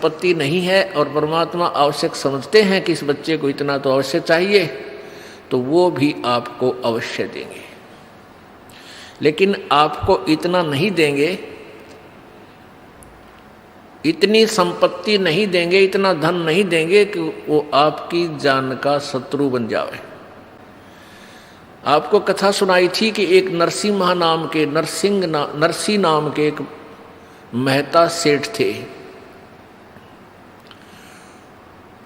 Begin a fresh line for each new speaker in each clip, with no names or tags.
पत्ती नहीं है और परमात्मा आवश्यक समझते हैं कि इस बच्चे को इतना तो अवश्य चाहिए, तो वो भी आपको अवश्य देंगे। लेकिन आपको इतना नहीं देंगे, इतनी संपत्ति नहीं देंगे, इतना धन नहीं देंगे कि वो आपकी जान का शत्रु बन जाए। आपको कथा सुनाई थी कि एक नरसिम्हा नाम के नरसी नाम के एक मेहता सेठ थे।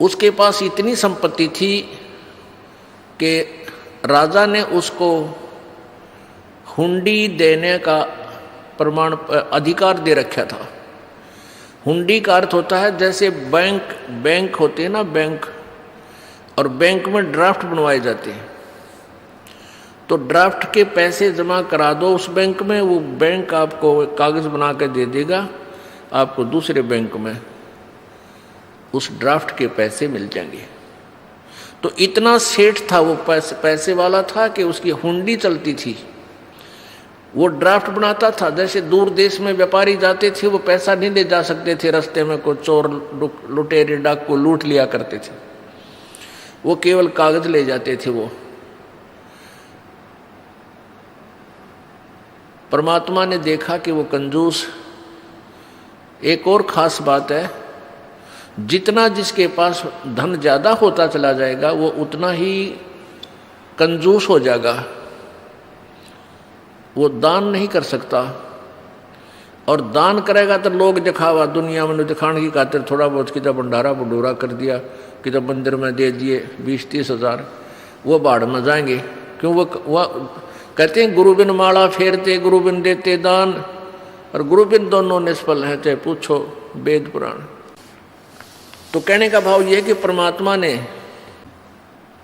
उसके पास इतनी संपत्ति थी कि राजा ने उसको हुंडी देने का अधिकार दे रखा था। हुंडी का अर्थ होता है जैसे बैंक होते हैं ना, बैंक, और बैंक में ड्राफ्ट बनवाए जाते हैं, तो ड्राफ्ट के पैसे जमा करा दो उस बैंक में, वो बैंक आपको कागज बना के दे देगा, आपको दूसरे बैंक में उस ड्राफ्ट के पैसे मिल जाएंगे। तो इतना सेठ था वो, पैसे वाला था कि उसकी हुंडी चलती थी। वो ड्राफ्ट बनाता था, जैसे दूर देश में व्यापारी जाते थे वो पैसा नहीं ले जा सकते थे, रास्ते में कोई चोर लुटेरे डाकू लूट लिया करते थे, वो केवल कागज ले जाते थे। वो परमात्मा ने देखा कि वो कंजूस। एक और खास बात है, जितना जिसके पास धन ज्यादा होता चला जाएगा वो उतना ही कंजूस हो जाएगा, वो दान नहीं कर सकता। और दान करेगा तो लोग दिखावा, दुनिया में दिखाने की खातिर थोड़ा बहुत किधर भंडारा भंडूरा कर दिया, किधर मंदिर में दे दिए 20-30 हज़ार, वो बाढ़ में जाएंगे। क्यों? वो कहते हैं गुरु बिन माला फेरते, गुरु बिन देते दान, और गुरु बिन दोनों निष्फल हैं, चाहे पूछो वेद पुराण। तो कहने का भाव यह कि परमात्मा ने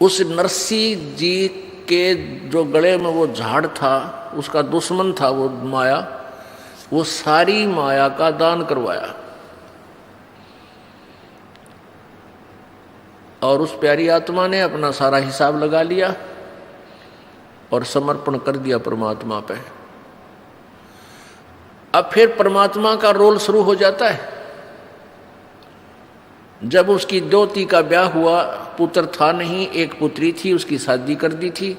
उस नरसी जी के जो गले में वो झाड़ था, उसका दुश्मन था वो माया, वो सारी माया का दान करवाया और उस प्यारी आत्मा ने अपना सारा हिसाब लगा लिया और समर्पण कर दिया परमात्मा पे। अब फिर परमात्मा का रोल शुरू हो जाता है। जब उसकी द्योती का ब्याह हुआ, पुत्र था नहीं, एक पुत्री थी, उसकी शादी कर दी थी,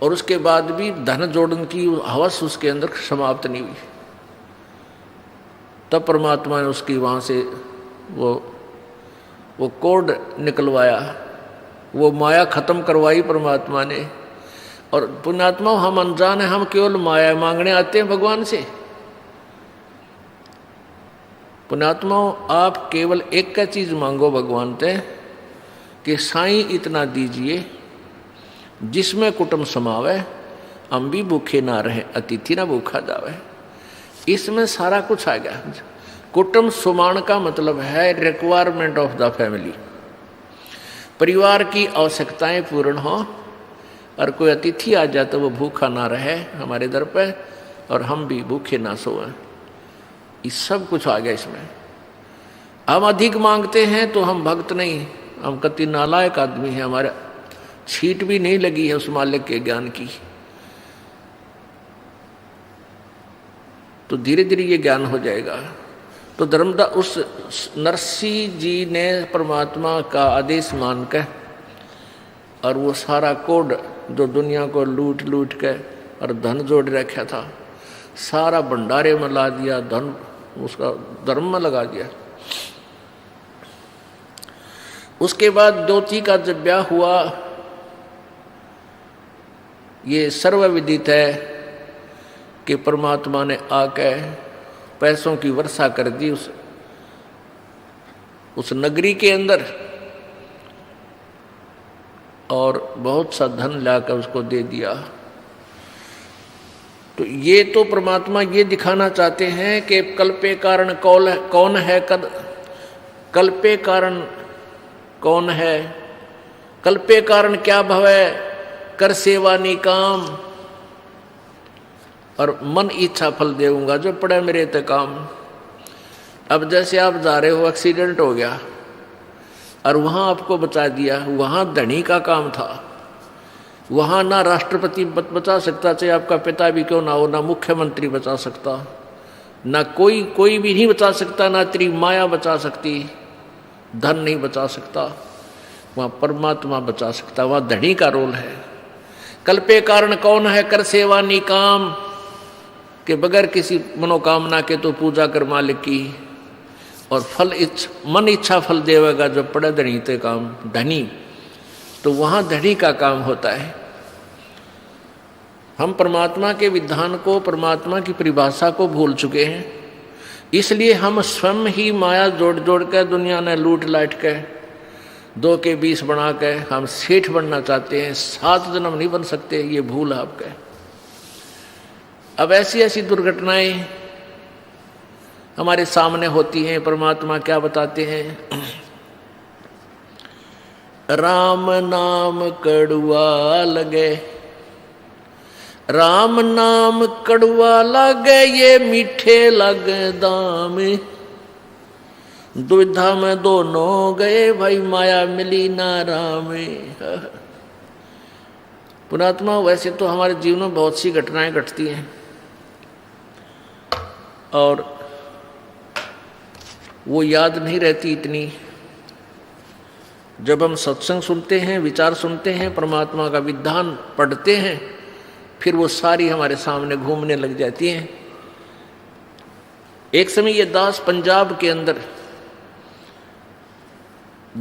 और उसके बाद भी धन जोड़न की हवस उसके अंदर समाप्त नहीं हुई। तब परमात्मा ने उसकी वहाँ से वो कोड निकलवाया, वो माया खत्म करवाई परमात्मा ने। और पुण्यात्मा, हम अनजान हैं, हम केवल माया मांगने आते हैं भगवान से। पुण्यात्मा, आप केवल एक का चीज मांगो भगवान से कि साईं इतना दीजिए जिसमें कुटुंब समावे, हम भी भूखे ना रहे, अतिथि ना भूखा जावे। इसमें सारा कुछ आ गया। कुटुंब सुमान का मतलब है रिक्वायरमेंट ऑफ द फैमिली, परिवार की आवश्यकताएं पूर्ण हो, और कोई अतिथि आ जाए तो वो भूखा ना रहे हमारे दर पे, और हम भी भूखे ना सोएं। इस सब कुछ आ गया इसमें। हम अधिक मांगते हैं तो हम भक्त नहीं, हम कति नालायक आदमी हैं, हमारे छीट भी नहीं लगी है उस मालिक के ज्ञान की। तो धीरे धीरे ये ज्ञान हो जाएगा। तो धर्मदास, उस नरसी जी ने परमात्मा का आदेश मान कर और वो सारा कोड जो दुनिया को लूट लूट के और धन जोड़ रखा था, सारा भंडारे में ला दिया, धन उसका धर्म में लगा दिया। उसके बाद द्योती का जब ब्याह हुआ, ये सर्वविदित है कि परमात्मा ने आके पैसों की वर्षा कर दी उस नगरी के अंदर, और बहुत सा धन लाकर उसको दे दिया। तो ये तो परमात्मा ये दिखाना चाहते हैं कि कल्पे कारण कौन है, कल्पे कारण कौन है, कल्पे कारण क्या भवे, कर सेवा निकाम, और मन इच्छा फल देऊंगा जो पड़े मेरे ते काम। अब जैसे आप जा रहे हो, एक्सीडेंट हो गया और वहाँ आपको बचा दिया, वहाँ धनी का काम था, वहाँ ना राष्ट्रपति बचा सकता, चाहे आपका पिता भी क्यों ना हो, ना मुख्यमंत्री बचा सकता, ना कोई भी नहीं बचा सकता, ना तेरी माया बचा सकती, धन नहीं बचा सकता, वहाँ परमात्मा बचा सकता, वहाँ धनी का रोल है। कल्पे कारण कौन है कर सेवा निकाम, के बगैर किसी मनोकामना के तो पूजा कर मालिक की, और फल मन इच्छा फल देवेगा जो पड़े धनी ते काम, धनी तो वहाँ धनी का काम होता है। हम परमात्मा के विधान को, परमात्मा की परिभाषा को भूल चुके हैं, इसलिए हम स्वयं ही माया जोड़ जोड़ के दुनिया ने लूट लाट के 2 के 20 बना के हम सेठ बनना चाहते हैं, 7 जन्म नहीं बन सकते, ये भूल है आपका। अब ऐसी ऐसी दुर्घटनाएं हमारे सामने होती हैं। परमात्मा क्या बताते हैं, राम नाम कड़ुआ लगे, राम नाम कड़ुआ लगे, ये मीठे लगे दाम, दुविधा में दोनों गए भाई, माया मिली ना राम। पुणात्मा, वैसे तो हमारे जीवन में बहुत सी घटनाएं घटती हैं और वो याद नहीं रहती इतनी। जब हम सत्संग सुनते हैं, विचार सुनते हैं, परमात्मा का विधान पढ़ते हैं, फिर वो सारी हमारे सामने घूमने लग जाती हैं। एक समय ये दास पंजाब के अंदर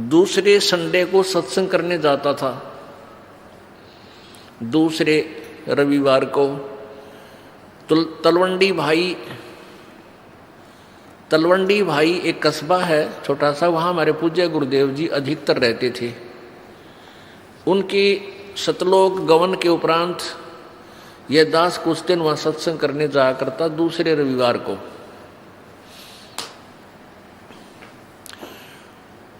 दूसरे संडे को सत्संग करने जाता था, दूसरे रविवार को। तलवंडी भाई एक कस्बा है छोटा सा, वहाँ हमारे पूज्य गुरुदेव जी अधिकतर रहते थे। उनकी सतलोक गवन के उपरांत यह दास कुछ दिन वहाँ सत्संग करने जाया करता दूसरे रविवार को।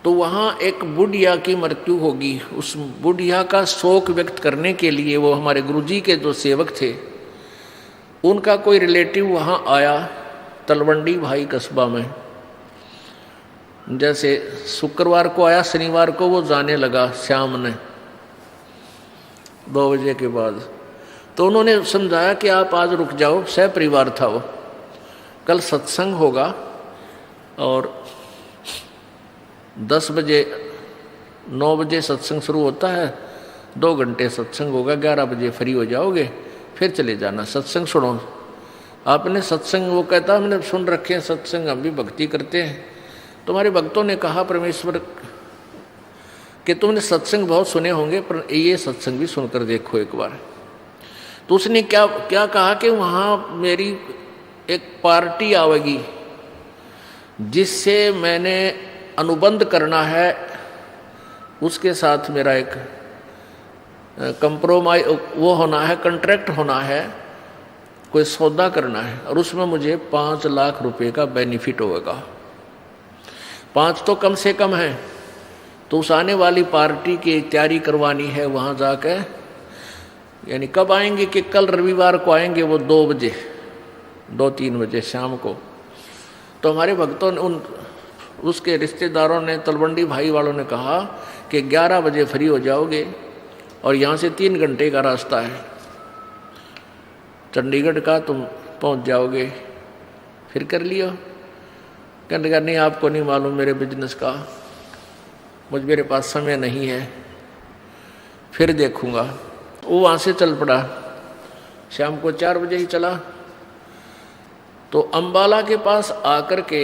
तो वहाँ एक बुढ़िया की मृत्यु होगी। उस बुढ़िया का शोक व्यक्त करने के लिए वो हमारे गुरुजी के जो सेवक थे, उनका कोई रिलेटिव वहाँ आया तलवंडी भाई कस्बा में। जैसे शुक्रवार को आया, शनिवार को वो जाने लगा शाम ने 2 बजे के बाद। तो उन्होंने समझाया कि आप आज रुक जाओ, सह परिवार था वो, कल सत्संग होगा और 10 बजे 9 बजे सत्संग शुरू होता है, 2 घंटे सत्संग होगा, 11 बजे फ्री हो जाओगे, फिर चले जाना, सत्संग सुनो। आपने सत्संग, वो कहता हमने सुन रखे हैं सत्संग, हम भी भक्ति करते हैं। तुम्हारे भक्तों ने कहा परमेश्वर कि तुमने सत्संग बहुत सुने होंगे, पर ये सत्संग भी सुनकर देखो एक बार। तो उसने क्या क्या कहा कि वहाँ मेरी एक पार्टी आवेगी जिससे मैंने अनुबंध करना है, उसके साथ मेरा एक कंप्रोमाइज वो होना है, कॉन्ट्रैक्ट होना है, कोई सौदा करना है, और उसमें मुझे 5 लाख रुपए का बेनिफिट होगा। 5 तो कम से कम है। तो उस आने वाली पार्टी की तैयारी करवानी है वहाँ जाकर। यानी कब आएंगे कि कल रविवार को आएंगे वो 2 बजे 2-3 बजे शाम को। तो हमारे भक्तों ने उसके रिश्तेदारों ने, तलवंडी भाई वालों ने कहा कि 11 बजे फ्री हो जाओगे और यहाँ से 3 घंटे का रास्ता है चंडीगढ़ का, तुम पहुँच जाओगे, फिर कर लियो। कहने लगा नहीं आपको नहीं मालूम मेरे बिजनेस का, मेरे पास समय नहीं है, फिर देखूँगा। वो वहाँ से चल पड़ा, शाम को 4 बजे ही चला। तो अम्बाला के पास आकर के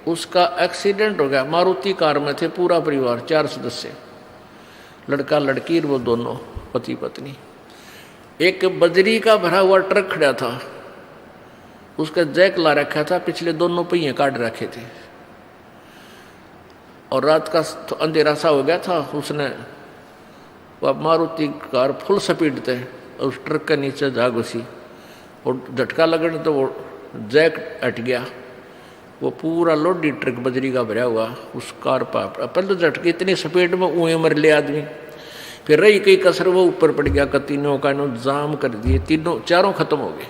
उसका एक्सीडेंट हो गया। मारुति कार में थे पूरा परिवार, 4 सदस्य, लड़का लड़की, वो दोनों पति पत्नी। एक बजरी का भरा हुआ ट्रक खड़ा था, उसका जैक ला रखा था, पिछले दोनों पहिए काट रखे थे, और रात का अंधेरा सा हो गया था। उसने वह मारुति कार फुल स्पीड थे, उस ट्रक के नीचे जा घुसी और झटका लगने तो वो जैक हट गया। वो पूरा लोडी ट्रक बजरी का भरा हुआ उस कार पर, पहले तो झटके इतनी स्पीड में ऊँए मर ले आदमी, फिर रही कई कसर वो ऊपर पड़ गया। तीनों का जाम कर दिए, चारों खत्म हो गए।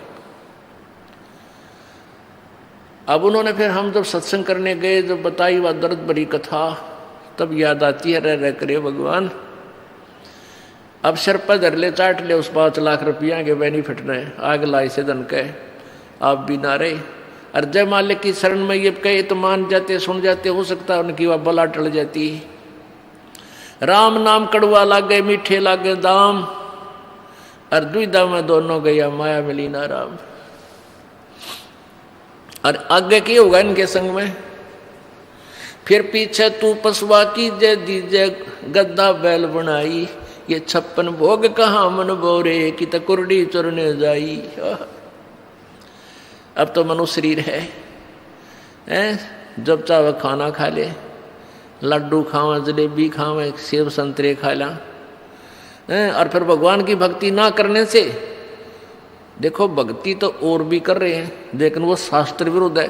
अब उन्होंने फिर हम जब सत्संग करने गए, जब बताई वह दर्द भरी कथा, तब याद आती है, रह करे भगवान, अब सर पर धर ले, चाट ले उस 5 लाख रुपया के बेनिफिट ने, आग लाई से धन के आप भी ना रहे। और जय मालिक की शरण में ये कहे तो मान जाते, सुन जाते, हो सकता है उनकी वह बला टल जाती। राम नाम कड़वा लागे मीठे लागे दाम, और दुविधा में दोनों गया माया मिली ना राम। और आगे क्या होगा इनके संग में, फिर पीछे तू पसवा की जय दीजे गद्दा बैल बनाई, ये 56 भोग कहाँ मन बोरे की तकुरडी चुरने जाई। अब तो मनुष्य शरीर है, जब चाहे खाना खा ले, लड्डू खावा, जलेबी खावा, सेब संतरे खा ला, और फिर भगवान की भक्ति ना करने से, देखो भक्ति तो और भी कर रहे हैं लेकिन वो शास्त्र विरुद्ध है,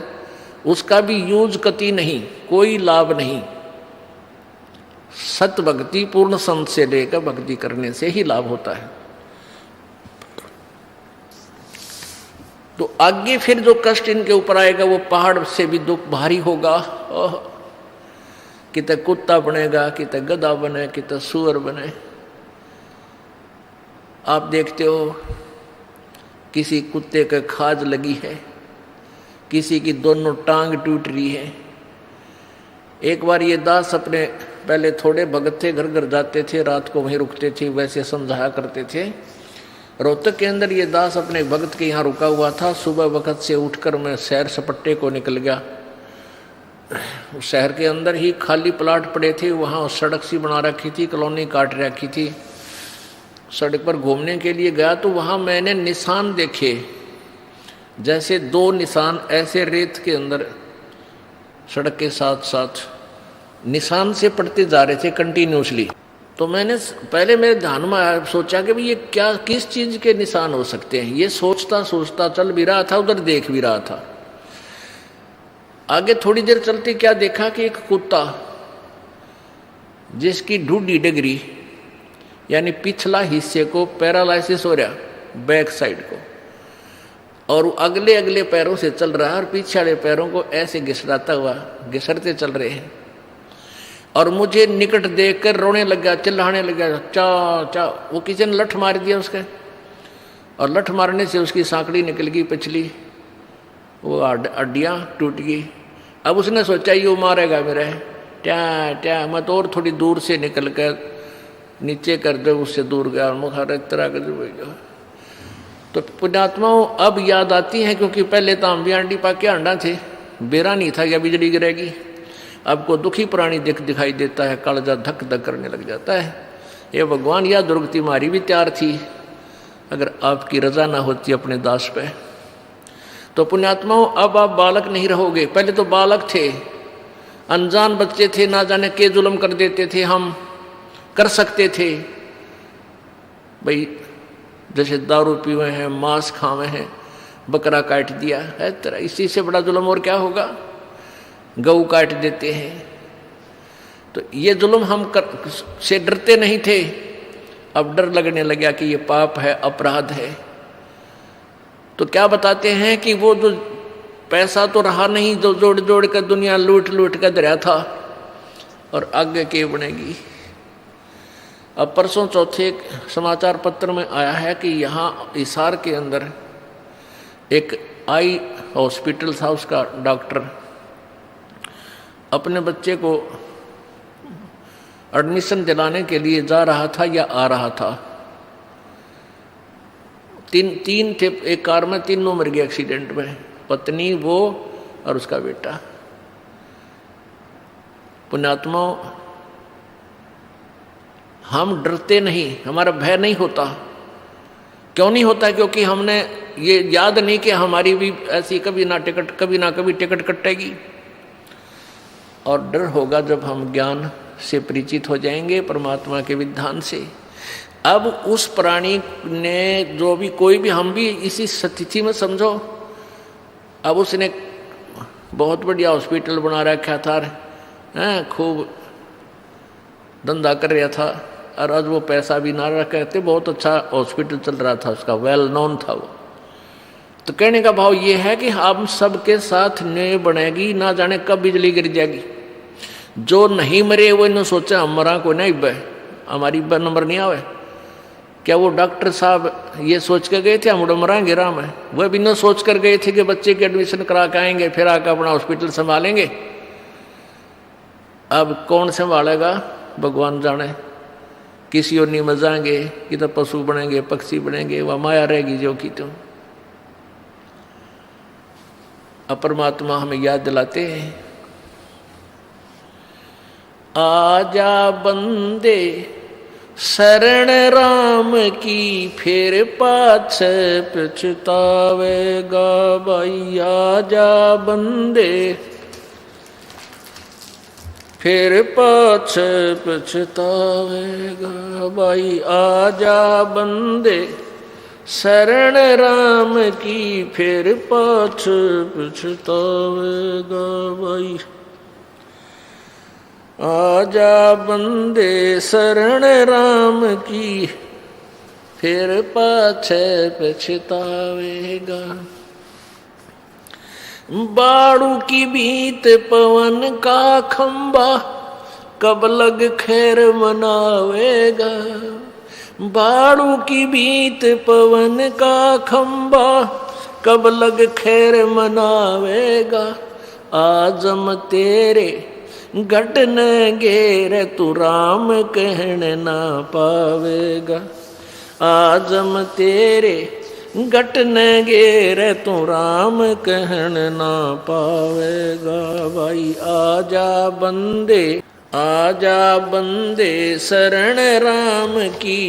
उसका भी यूज कति नहीं, कोई लाभ नहीं। सत भक्ति पूर्ण संत से लेकर भक्ति करने से ही लाभ होता है। तो आगे फिर जो कष्ट इनके ऊपर आएगा वो पहाड़ से भी दुख भारी होगा। किते कुत्ता बनेगा, किते गधा बने, किते सुअर बने। आप देखते हो किसी कुत्ते के खाज लगी है, किसी की दोनों टांग टूट रही है। एक बार ये दास अपने, पहले थोड़े भगत थे, घर घर जाते थे, रात को वहीं रुकते थे, वैसे समझाया करते थे। रोहतक के अंदर ये दास अपने भगत के यहाँ रुका हुआ था। सुबह वक्त से उठकर मैं सैर सपट्टे को निकल गया। उस शहर के अंदर ही खाली प्लाट पड़े थे, वहाँ सड़क सी बना रखी थी, कॉलोनी काट रखी थी। सड़क पर घूमने के लिए गया तो वहाँ मैंने निशान देखे, जैसे 2 निशान ऐसे रेत के अंदर सड़क के साथ साथ निशान से पड़ते जा रहे थे कंटिन्यूसली। तो मैंने पहले मेरे ध्यान में आया, सोचा कि भाई ये क्या, किस चीज़ के निशान हो सकते हैं। ये सोचता सोचता चल भी रहा था, उधर देख भी रहा था। आगे थोड़ी देर चलते क्या देखा कि एक कुत्ता जिसकी ढूढ़ी डगरी यानी पिछला हिस्से को पैरालाइसिस हो रहा, बैक साइड को, और अगले अगले पैरों से चल रहा है और पीछे वाले पैरों को ऐसे घिसराता हुआ घिसरते चल रहे हैं। और मुझे निकट देखकर रोने लग गया, चिल्लाने लग गया, चा चा। वो किसी ने लठ मार दिया उसके, और लठ मारने से उसकी सांकड़ी निकल गई पिछली, वो हड्डियाँ टूट गई। अब उसने सोचा ये मारेगा मेरे, ट्या ट्या। मैं तो और थोड़ी दूर से निकल कर नीचे कर दे, उससे दूर गया, मुखार तरह कर। तो पुण्यात्माओं अब याद आती हैं, क्योंकि पहले तो हम भी आंडी पाके अंडा थे, बेरा नहीं था या बिजली गिरेगी। अब को दुखी प्राणी दिखाई देता है, कालजा धक धक करने लग जाता है। ये भगवान, या दुर्गति मारी भी तैयार थी अगर आपकी रजा ना होती अपने दास पे। तो पुण्यात्माओं अब आप बालक नहीं रहोगे। पहले तो बालक थे, अनजान बच्चे थे, ना जाने के जुल्म कर देते थे, हम कर सकते थे भाई, जैसे दारू पीवे हैं, मांस खावे हैं, बकरा काट दिया है तरह, इसी से बड़ा जुल्म और क्या होगा। गऊ काट देते हैं। तो ये जुल्म हम से डरते नहीं थे, अब डर लगने लगा कि ये पाप है, अपराध है। तो क्या बताते हैं कि वो जो पैसा तो रहा नहीं, जो जोड़ जोड़ कर दुनिया लूट लूट कर दरिया था, और आगे के बनेगी। अब परसों चौथे समाचार पत्र में आया है कि यहाँ हिसार के अंदर एक आई हॉस्पिटल था, उसका डॉक्टर अपने बच्चे को एडमिशन दिलाने के लिए जा रहा था या आ रहा था। तीन थे एक कार में, तीनों मर गए एक्सीडेंट में, पत्नी, वो और उसका बेटा। पुण्यात्माओं, हम डरते नहीं, हमारा भय नहीं होता। क्यों नहीं होता? क्योंकि हमने ये याद नहीं कि हमारी भी ऐसी कभी ना कभी टिकट कटेगी। और डर होगा जब हम ज्ञान से परिचित हो जाएंगे, परमात्मा के विधान से। अब उस प्राणी ने जो भी, कोई भी, हम भी इसी स्थिति में समझो। अब उसने बहुत बढ़िया हॉस्पिटल बना रखा था, खूब धंधा कर रहा था, और आज वो पैसा भी ना रखे थे, बहुत अच्छा हॉस्पिटल चल रहा था उसका, वेल नोन था वो। तो कहने का भाव ये है कि हम सबके साथ न्याय बनेगी, ना जाने कब बिजली गिर जाएगी। जो नहीं मरे वो इन्होंने सोचा हम मरा को नहीं बे, हमारी नंबर नहीं आवे, क्या वो डॉक्टर साहब ये सोच कर गए थे हम मरांगे राम है? वह भी न सोच कर गए थे कि बच्चे की एडमिशन करा के आएंगे फिर आकर अपना हॉस्पिटल संभालेंगे। अब कौन संभालेगा भगवान जाने। किसी और नहीं मजाएंगे कि तो पशु बनेंगे, पक्षी बनेंगे, वह माया रहेगी जो की तुम। परमात्मा हमें याद दिलाते हैं, आजा बंदे शरण राम की फिर पाछे पछतावेगा भाई। आजा बंदे फिर पाछे पछतावेगा भाई। आजा बंदे शरण राम की फिर पाछे पछतावेगा भाई। आजा बंदे शरण राम की फिर पाछे पछतावेगा। बाड़ू की बीत पवन का खंबा कब लग खैर मनावेगा। बाड़ू की बीत पवन का खंबा कब लग खैर मनावेगा। आजम तेरे घटन घेर तू राम कहने ना पावेगा। आजम तेरे घटन घेर तू राम कहने ना पावेगा भाई। आजा बंदे आजा बंदे शरण राम की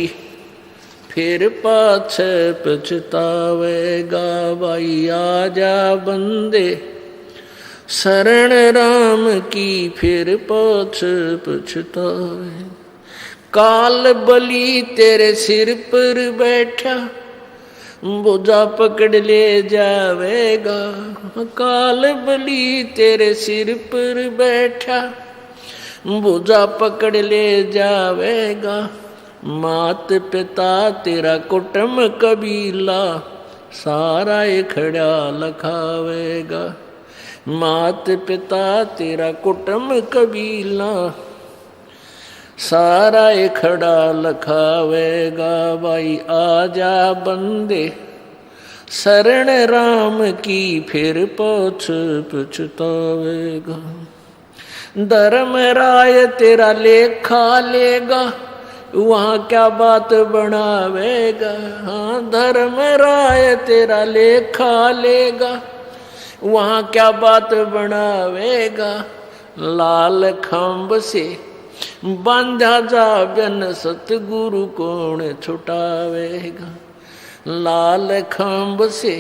फिर पाछे पछतावेगा भाई। आजा बंदे शरण राम की फिर पाछे पछतावे। काल बलि तेरे सिर पर बैठा बोझा पकड़ ले जावेगा। काल बलि तेरे सिर पर बैठा बोझा पकड़ ले जावेगा। मात पिता तेरा कुटुंब कबीला सारा खड़ा लखावेगा। मात पिता तेरा कुटुंब कबीला सारा खड़ा लखावेगा भाई। आजा बंदे शरण राम की फिर पाछे पछतावेगा। धर्म राय तेरा लेखा लेगा वहाँ क्या बात बनावेगा। हाँ धर्म राय तेरा लेखा लेगा वहाँ क्या बात बनावेगा। लाल खंभ से बांधा जा बिन सतगुरु कौन छुटावेगा। लाल खंभ से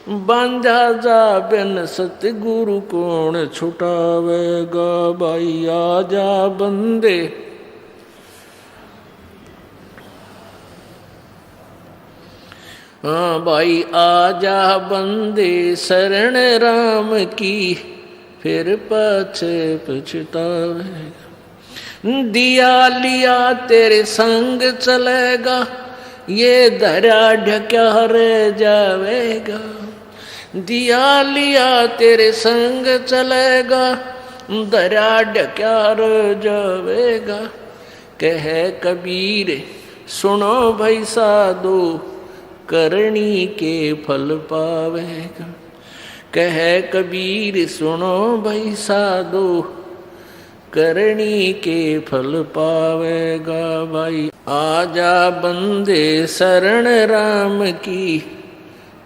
बांधा जा बिन सतगुरु कौन छुटावेगा भाई। आजा बंदे हाँ भाई आजा बंदे शरण राम की फिर पाछे पछतावेगा। दिया लिया तेरे संग चलेगा ये धरा ढक्या रह जावेगा। दिया लिया तेरे संग चलेगा धरा ढक्या रह जावेगा। कह कबीर सुनो भाई साधो करनी के फल पावेगा। कह कबीर सुनो भाई साधो करनी के फल पावेगा भाई। आजा बंदे शरण राम की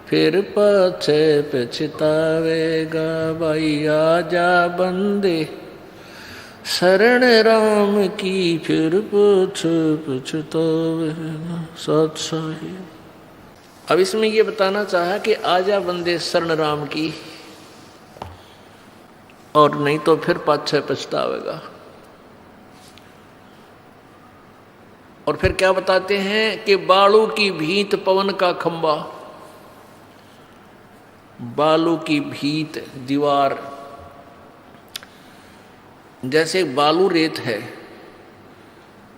फिर पाछे पछतावेगा भाई। आजा बंदे शरण राम की फिर पाछे पछतावेगा। सत साहिब। अब इसमें ये बताना चाहा कि आजा बंदे शरण राम की और नहीं तो फिर पाछे पछतावेगा। और फिर क्या बताते हैं कि बालू की भीत पवन का खंबा। बालू की भीत दीवार जैसे बालू रेत है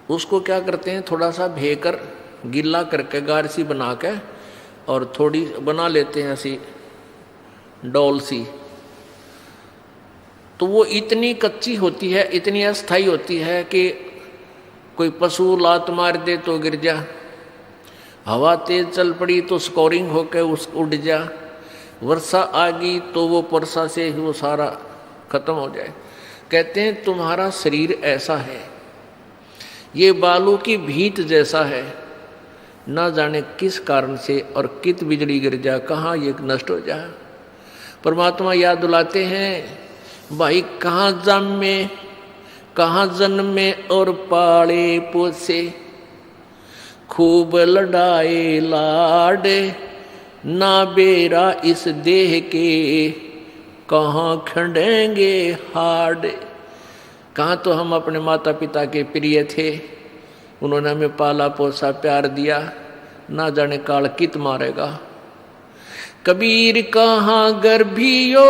उसको क्या करते हैं थोड़ा सा भेकर गिल्ला करके गारसी बना के और थोड़ी बना लेते हैं ऐसी डोल सी। तो वो इतनी कच्ची होती है इतनी अस्थाई होती है कि कोई पशु लात मार दे तो गिर जा। हवा तेज चल पड़ी तो स्कोरिंग होकर उस उड़ जा, वर्षा आ गई तो वो वर्षा से ही वो सारा खत्म हो जाए। कहते हैं तुम्हारा शरीर ऐसा है, ये बालू की भीत जैसा है, ना जाने किस कारण से और कित बिजली गिर जा, कहाँ ये नष्ट हो जा। परमात्मा याद दिलाते हैं भाई कहाँ जन्मे, कहाँ जन्मे और पाले पोसे, खूब लड़ाए लाडे, ना बेरा इस देह के, कहाँ खंडेंगे हाड। कहाँ तो हम अपने माता पिता के प्रिय थे, उन्होंने हमें पाला पोसा प्यार दिया, ना जाने काल कित मारेगा। कबीर कहाँ गर्भियो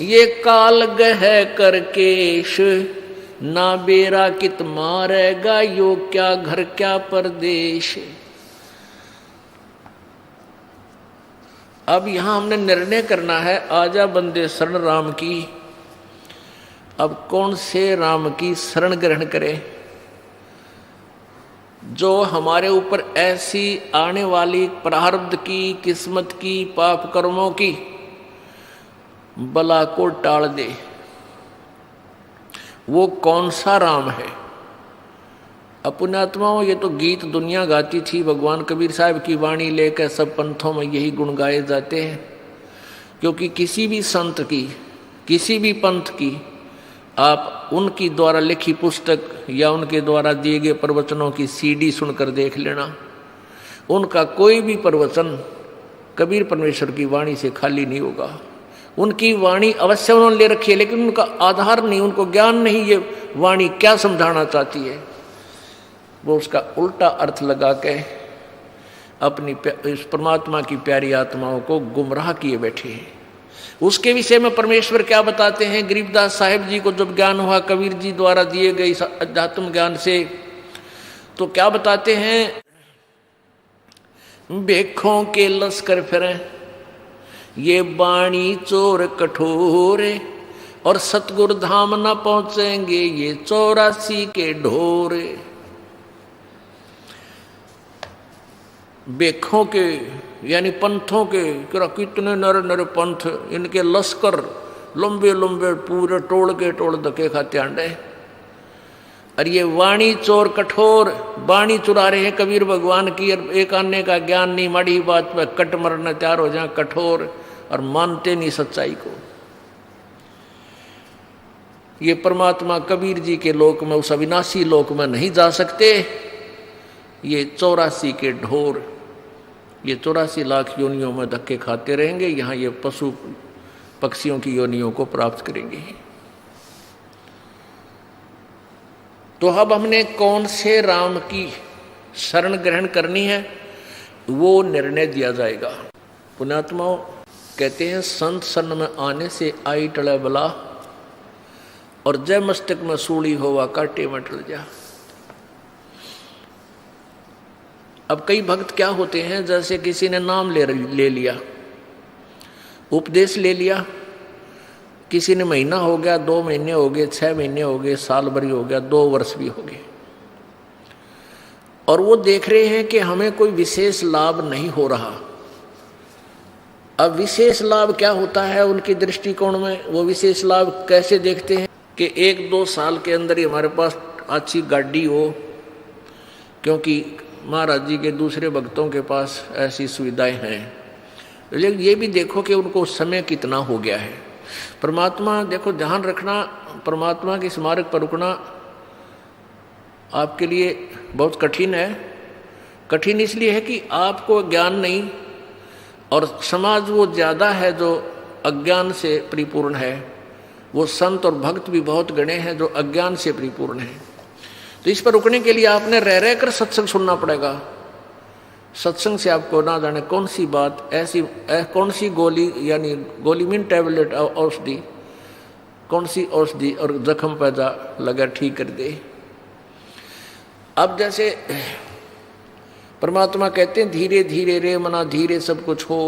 ये काल गह करकेश, ना बेरा कित मारेगा यो क्या घर क्या परदेश। अब यहां हमने निर्णय करना है, आजा बंदे शरण राम की। अब कौन से राम की शरण ग्रहण करें जो हमारे ऊपर ऐसी आने वाली प्रारब्ध की, किस्मत की, पाप कर्मों की बला को टाल दे। वो कौन सा राम है? पुण्यात्माओं, ये तो गीत दुनिया गाती थी, भगवान कबीर साहब की वाणी लेकर सब पंथों में यही गुण गाए जाते हैं। क्योंकि किसी भी संत की, किसी भी पंथ की आप उनकी द्वारा लिखी पुस्तक या उनके द्वारा दिए गए प्रवचनों की सीडी सुनकर देख लेना, उनका कोई भी प्रवचन कबीर परमेश्वर की वाणी से खाली नहीं होगा। उनकी वाणी अवश्य उन्होंने ले रखी है, लेकिन उनका आधार नहीं, उनको ज्ञान नहीं ये वाणी क्या समझाना चाहती है। वो उसका उल्टा अर्थ लगा के अपनी इस परमात्मा की प्यारी आत्माओं को गुमराह किए बैठे हैं। उसके विषय में परमेश्वर क्या बताते हैं? गरीबदास साहिब जी को जब ज्ञान हुआ कबीर जी द्वारा दिए गए अध्यात्म ज्ञान से, तो क्या बताते हैं? बेखों के लश्कर फिरे, ये बाणी चोर कठोर, और सतगुरु धाम न पहुंचेंगे ये 84 के ढोर। बेखों के यानी पंथों के, कितने नर नर पंथ, इनके लश्कर लंबे लंबे पूरे टोल के टोल धके खाते आंडे। और ये वाणी चोर कठोर, वाणी चुरा रहे हैं कबीर भगवान की, और एक आने का ज्ञान नहीं, माड़ी बात पर कट मरने तैयार हो जाए कठोर, और मानते नहीं सच्चाई को। ये परमात्मा कबीर जी के लोक में, उस अविनाशी लोक में नहीं जा सकते। ये 84 के ढोर, ये 84 लाख योनियों में धक्के खाते रहेंगे, यहाँ ये पशु पक्षियों की योनियों को प्राप्त करेंगे। तो अब हमने कौन से राम की शरण ग्रहण करनी है वो निर्णय दिया जाएगा। पुण्यात्माओं कहते हैं संत शरण में आने से आई टले बला, और जय मस्तक में सूली होवा काटे में टल जा। अब कई भक्त क्या होते हैं, जैसे किसी ने नाम ले लिया, उपदेश ले लिया, किसी ने महीना हो गया, 2 महीने हो गए, 6 महीने हो गए, साल भर हो गया, 2 वर्ष भी हो गए, और वो देख रहे हैं कि हमें कोई विशेष लाभ नहीं हो रहा। अब विशेष लाभ क्या होता है उनकी दृष्टिकोण में? वो विशेष लाभ कैसे देखते हैं कि 1-2 साल के अंदर ही हमारे पास अच्छी गाड़ी हो, क्योंकि महाराज जी के दूसरे भक्तों के पास ऐसी सुविधाएं हैं। लेकिन ये भी देखो कि उनको समय कितना हो गया है। परमात्मा, देखो ध्यान रखना, परमात्मा के स्मारक पर रुकना आपके लिए बहुत कठिन है। कठिन इसलिए है कि आपको ज्ञान नहीं, और समाज वो ज़्यादा है जो अज्ञान से परिपूर्ण है। वो संत और भक्त भी बहुत गणे हैं जो अज्ञान से परिपूर्ण हैं। तो इस पर रुकने के लिए आपने रह कर सत्संग सुनना पड़ेगा। सत्संग से आपको ना जाने कौन सी बात ऐसी, कौन सी गोली, यानी गोली मीन टैबलेट औषधि, कौन सी औषधि और जख्म पैदा लगा ठीक कर दे। अब जैसे परमात्मा कहते हैं धीरे धीरे रे मना धीरे सब कुछ हो,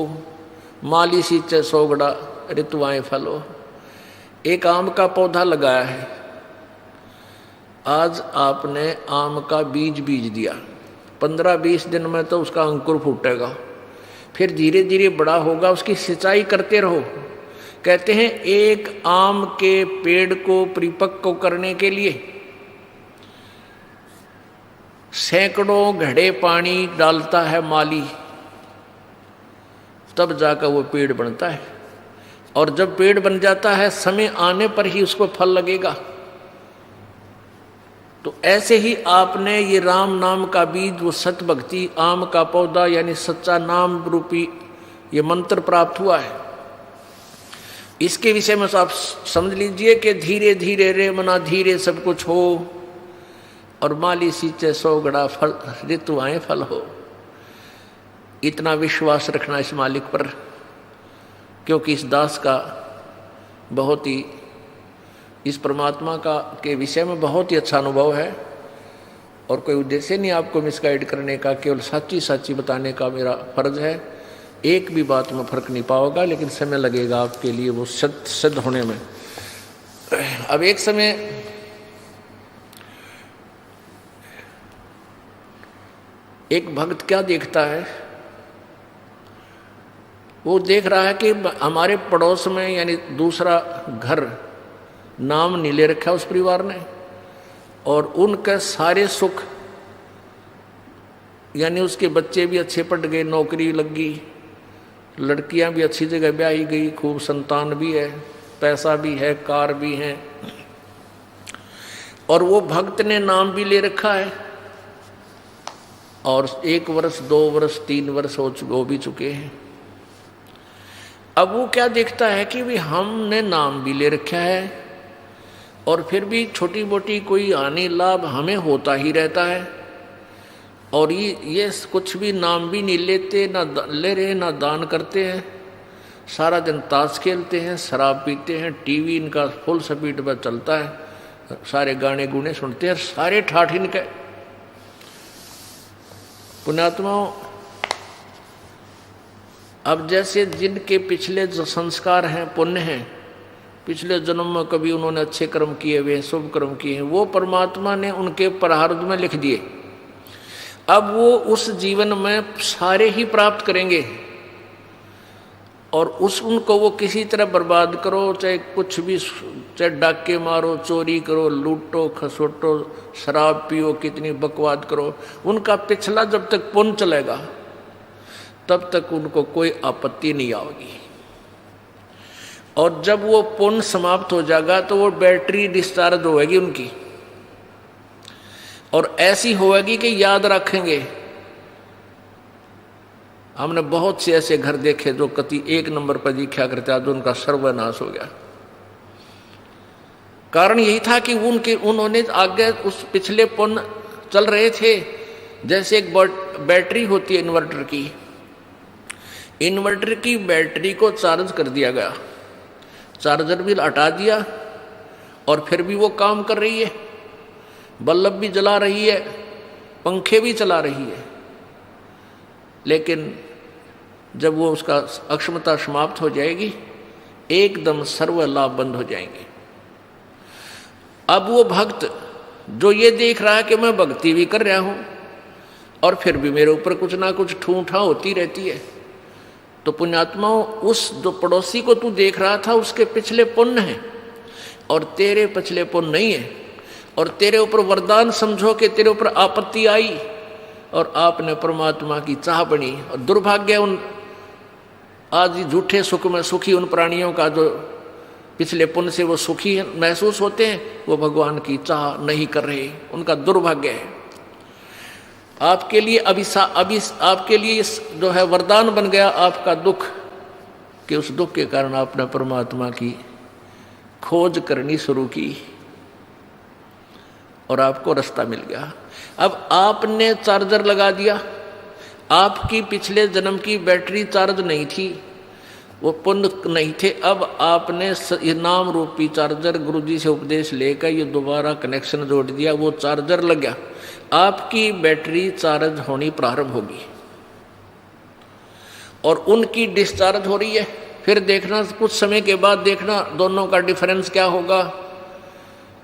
माली सींचे सोगड़ा ऋतुआएं फलो। एक आम का पौधा लगाया है, आज आपने आम का बीज दिया, 15-20 दिन में तो उसका अंकुर फूटेगा, फिर धीरे धीरे बड़ा होगा, उसकी सिंचाई करते रहो। कहते हैं एक आम के पेड़ को परिपक्व करने के लिए सैकड़ों घड़े पानी डालता है माली, तब जाकर वो पेड़ बनता है। और जब पेड़ बन जाता है समय आने पर ही उसको फल लगेगा। तो ऐसे ही आपने ये राम नाम का बीज, वो सत भक्ति आम का पौधा यानी सच्चा नाम रूपी ये मंत्र प्राप्त हुआ है। इसके विषय में आप समझ लीजिए कि धीरे धीरे रे मना धीरे सब कुछ हो, और माली सींचे 100 घड़ा फल, ऋतु आए फल हो। इतना विश्वास रखना इस मालिक पर, क्योंकि इस दास का बहुत ही, इस परमात्मा का के विषय में बहुत ही अच्छा अनुभव है। और कोई उद्देश्य नहीं आपको मिसगाइड करने का, केवल सच्ची सच्ची बताने का मेरा फर्ज है। एक भी बात में फर्क नहीं पाओगा, लेकिन समय लगेगा आपके लिए वो सिद्ध होने में। अब एक समय एक भक्त क्या देखता है, वो देख रहा है कि हमारे पड़ोस में यानी दूसरा घर नाम नहीं ले रखा उस परिवार ने, और उनके सारे सुख यानी उसके बच्चे भी अच्छे पढ़ गए, नौकरी लग गई, लड़कियां भी अच्छी जगह ब्याही गई, खूब संतान भी है, पैसा भी है, कार भी है, और वो भक्त ने नाम भी ले रखा है। और 1 वर्ष 2 वर्ष 3 वर्ष हो भी चुके हैं। अब वो क्या देखता है कि भी हमने नाम भी ले रखा है और फिर भी छोटी मोटी कोई हानि लाभ हमें होता ही रहता है, और ये कुछ भी नाम भी नहीं लेते, ना ले रहे ना दान करते हैं, सारा दिन ताश खेलते हैं, शराब पीते हैं, टीवी इनका फुल स्पीड पर चलता है, सारे गाने गुने सुनते हैं, सारे ठाठ इनके। पुण्यात्माओं, अब जैसे जिनके पिछले जो संस्कार हैं, पुण्य हैं, पिछले जन्म में कभी उन्होंने अच्छे कर्म किए हुए, शुभ कर्म किए हैं, वो परमात्मा ने उनके प्रारब्ध में लिख दिए। अब वो उस जीवन में सारे ही प्राप्त करेंगे, और उनको वो किसी तरह बर्बाद करो, चाहे कुछ भी, चाहे डाके मारो, चोरी करो, लूटो खसोटो, शराब पियो, कितनी बकवाद करो, उनका पिछला जब तक पुण्य चलेगा तब तक उनको कोई आपत्ति नहीं आएगी। और जब वो पुण्य समाप्त हो जाएगा तो वो बैटरी डिस्चार्ज होगी उनकी, और ऐसी होगी कि याद रखेंगे। हमने बहुत से ऐसे घर देखे जो कति 1 नंबर पर दिखा करते, आज उनका सर्वनाश हो गया। कारण यही था कि उन्होंने आगे उस पिछले पुण्य चल रहे थे। जैसे एक बैटरी होती है इन्वर्टर की, इन्वर्टर की बैटरी को चार्ज कर दिया गया, चार्जर भी हटा दिया और फिर भी वो काम कर रही है, बल्ब भी जला रही है, पंखे भी चला रही है, लेकिन जब वो उसका अक्षमता समाप्त हो जाएगी एकदम सर्व लाभ बंद हो जाएंगे। अब वो भक्त जो ये देख रहा है कि मैं भक्ति भी कर रहा हूं और फिर भी मेरे ऊपर कुछ ना कुछ ठूठा होती रहती है, तो पुण्यात्माओं, उस जो पड़ोसी को तू देख रहा था उसके पिछले पुण्य हैं और तेरे पिछले पुण्य नहीं है, और तेरे ऊपर वरदान समझो कि तेरे ऊपर आपत्ति आई और आपने परमात्मा की चाह बनी। और दुर्भाग्य उन आज झूठे सुख में सुखी उन प्राणियों का जो पिछले पुण्य से वो सुखी महसूस होते हैं, वो भगवान की चाह नहीं कर रहे, उनका दुर्भाग्य है। आपके लिए आपके लिए जो है वरदान बन गया आपका दुख, कि उस दुख के कारण आपने परमात्मा की खोज करनी शुरू की और आपको रास्ता मिल गया। अब आपने चार्जर लगा दिया, आपकी पिछले जन्म की बैटरी चार्ज नहीं थी, वो पुण्य नहीं थे, अब आपने ये नाम रूपी चार्जर गुरुजी से उपदेश लेकर ये दोबारा कनेक्शन जोड़ दिया, वो चार्जर लग गया, आपकी बैटरी चार्ज होनी प्रारंभ होगी और उनकी डिस्चार्ज हो रही है। फिर देखना कुछ समय के बाद देखना दोनों का डिफरेंस क्या होगा।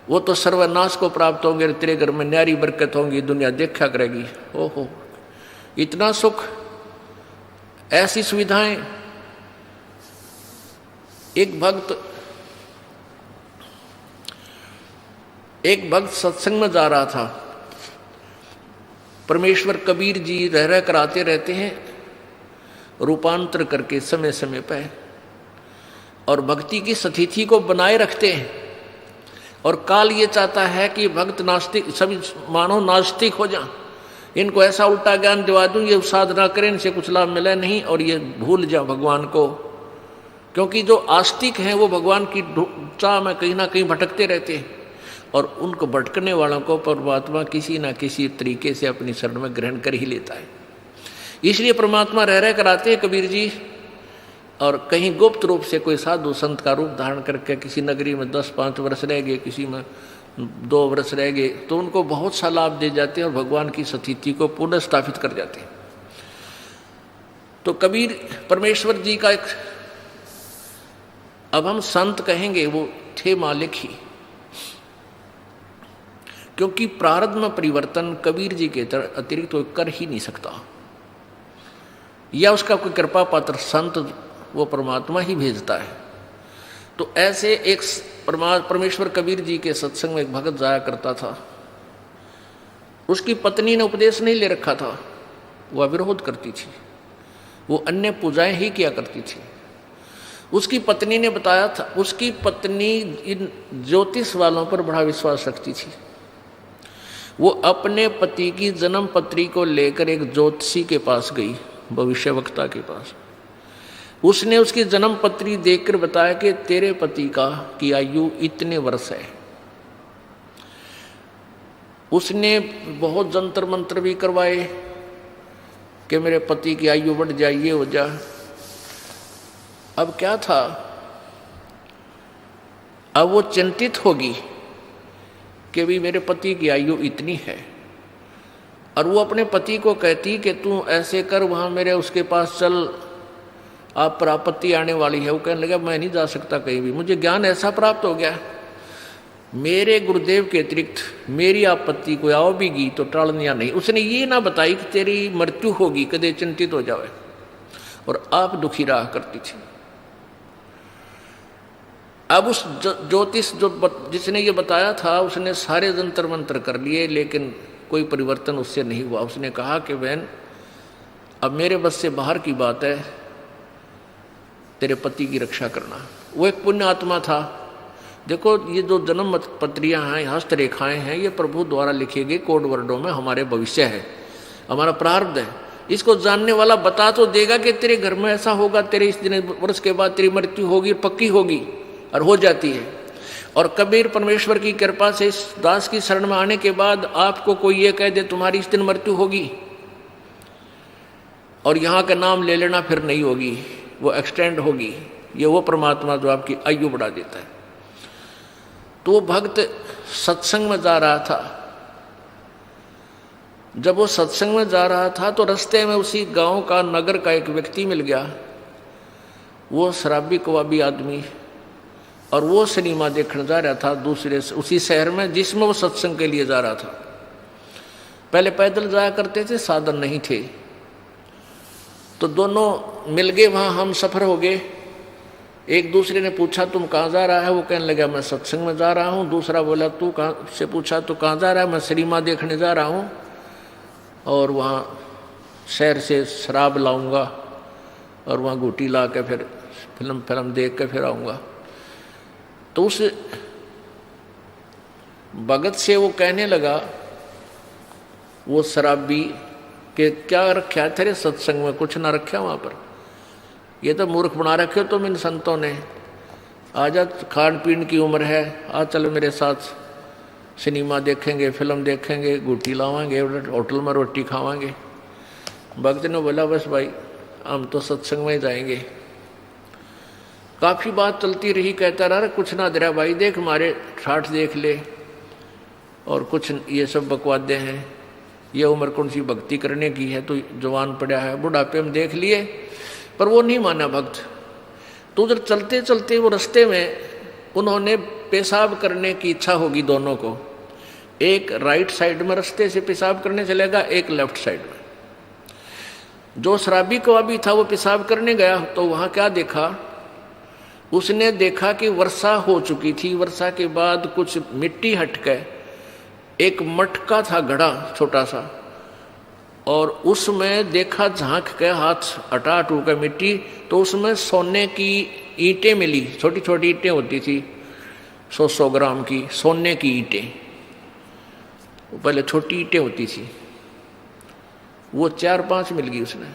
वो तो सर्वनाश को प्राप्त होंगे, तेरे घर में न्यारी बरकत होंगी, दुनिया देखा करेगी, ओहो इतना सुख, ऐसी सुविधाएं। एक भक्त सत्संग में जा रहा था। परमेश्वर कबीर जी रह कर आते रहते हैं रूपांतर करके समय समय पर, और भक्ति की स्थिति को बनाए रखते हैं। और काल ये चाहता है कि भक्त नास्तिक, सभी मानव नास्तिक हो जाएं, इनको ऐसा उल्टा ज्ञान दिवा दूं, ये साधना करें, इनसे कुछ लाभ मिले नहीं, और ये भूल जाए भगवान को। क्योंकि जो आस्तिक हैं वो भगवान की चाह में कहीं ना कहीं भटकते रहते हैं, और उनको भटकने वालों को परमात्मा किसी ना किसी तरीके से अपनी शरण में ग्रहण कर ही लेता है। इसलिए परमात्मा रह कर आते हैं कबीर जी, और कहीं गुप्त रूप से कोई साधु संत का रूप धारण करके किसी नगरी में 10-5 वर्ष रह गए, किसी में 2 वर्ष रह गए, तो उनको बहुत सा लाभ दे जाते हैं और भगवान की स्थिति को पुनः स्थापित कर जाते हैं। तो कबीर परमेश्वर जी का एक, अब हम संत कहेंगे, वो थे मालिक ही, क्योंकि प्रारब्ध में परिवर्तन कबीर जी के अतिरिक्त कोई कर ही नहीं सकता, या उसका कोई कृपा पात्र संत वो परमात्मा ही भेजता है। तो ऐसे एक परमेश्वर कबीर जी के सत्संग में एक भगत जाया करता था। उसकी पत्नी ने उपदेश नहीं ले रखा था, वह विरोध करती थी, वो अन्य पूजाएं ही किया करती थी। उसकी पत्नी ने बताया था, उसकी पत्नी इन ज्योतिष वालों पर बड़ा विश्वास रखती थी। वो अपने पति की जन्म पत्री को लेकर एक ज्योतिषी के पास गई, भविष्यवक्ता के पास। उसने उसकी जन्म पत्री देखकर बताया कि तेरे पति की आयु इतने वर्ष है। उसने बहुत जंतर मंत्र भी करवाए कि मेरे पति की आयु बढ़ जाए, ये हो जाए। अब क्या था, अब वो चिंतित होगी कि भी मेरे पति की आयु इतनी है, और वो अपने पति को कहती कि तू ऐसे कर, वहाँ मेरे उसके पास चल, आप पर आपत्ति आने वाली है। वो कहने लगा मैं नहीं जा सकता कहीं भी, मुझे ज्ञान ऐसा प्राप्त हो गया, मेरे गुरुदेव के अतिरिक्त मेरी आपत्ति को आओ भी गी तो टालनिया नहीं। उसने ये ना बताई कि तेरी मृत्यु होगी, कदे चिंतित हो जावे, और आप दुखी रहा करती थी। अब उस ज्योतिष जिसने ये बताया था, उसने सारे जंतर मंत्र कर लिए, लेकिन कोई परिवर्तन उससे नहीं हुआ। उसने कहा कि बहन अब मेरे बस से बाहर की बात है, तेरे पति की रक्षा करना। वो एक पुण्य आत्मा था। देखो ये जो जन्म पत्रियां हैं, हस्तरेखाएं हैं, ये प्रभु द्वारा लिखे गए कोड वर्डों में हमारे भविष्य है, हमारा प्रारब्ध है। इसको जानने वाला बता तो देगा कि तेरे घर में ऐसा होगा, तेरे इस दिन वर्ष के बाद तेरी मृत्यु होगी, पक्की होगी, और हो जाती है। और कबीर परमेश्वर की कृपा से इस दास की शरण में आने के बाद आपको कोई ये कह दे तुम्हारी इस दिन मृत्यु होगी, और यहाँ का नाम ले लेना फिर नहीं होगी, वो एक्सटेंड होगी। ये वो परमात्मा जो आपकी आयु बढ़ा देता है। तो वो भक्त सत्संग में जा रहा था। जब वो सत्संग में जा रहा था तो रास्ते में उसी गांव का, नगर का एक व्यक्ति मिल गया। वो शराबी कबाबी आदमी, और वो सिनेमा देखने जा रहा था दूसरे उसी शहर में जिसमें वो सत्संग के लिए जा रहा था। पहले पैदल जाया करते थे, साधन नहीं थे, तो दोनों मिल गए, वहाँ हम सफ़र हो गए। एक दूसरे ने पूछा तुम कहाँ जा रहा है, वो कहने लगा मैं सत्संग में जा रहा हूँ। दूसरा बोला तू कहाँ से, पूछा तो कहाँ जा रहा है, मैं सिनेमा देखने जा रहा हूँ, और वहाँ शहर से शराब लाऊंगा, और वहाँ घूटी ला के फिर फिल्म देख के फिर आऊँगा। तो उस भगत से वो कहने लगा, वो शराबी, कि क्या रखा है तेरे सत्संग में, कुछ ना रखा वहाँ पर, ये तो मूर्ख बना रखे हो तुम इन संतों ने। आजा, खान पीन की उम्र है, आ चलो मेरे साथ सिनेमा देखेंगे, फिल्म देखेंगे, गुटी लावांगे, होटल में रोटी खावांगे। भक्त ने बोला बस भाई हम तो सत्संग में ही जाएंगे। काफ़ी बात चलती रही, कहता रहा कुछ ना दे रहा भाई, देख हमारे ठाठ देख ले, और कुछ ये सब बकवादे हैं, ये उम्र कौन सी भक्ति करने की है, तो जवान पड़ा है, बुढ़ापे में देख लिए। पर वो नहीं माना भक्त। तो उधर चलते चलते वो रास्ते में उन्होंने पेशाब करने की इच्छा होगी दोनों को, एक राइट साइड में रास्ते से पेशाब करने चलेगा, एक लेफ्ट साइड में। जो शराबी कबाबी था वो पेशाब करने गया तो वहाँ क्या देखा, उसने देखा कि वर्षा हो चुकी थी। वर्षा के बाद कुछ मिट्टी हट गए, एक मटका था घड़ा छोटा सा, और उसमें देखा झांक के हाथ हटा हटू का मिट्टी, तो उसमें सोने की ईंटें मिली। छोटी छोटी ईंटें होती थी 100-100 ग्राम की सोने की ईंटें, पहले छोटी ईंटें होती थी, वो 4-5 मिल गई उसने।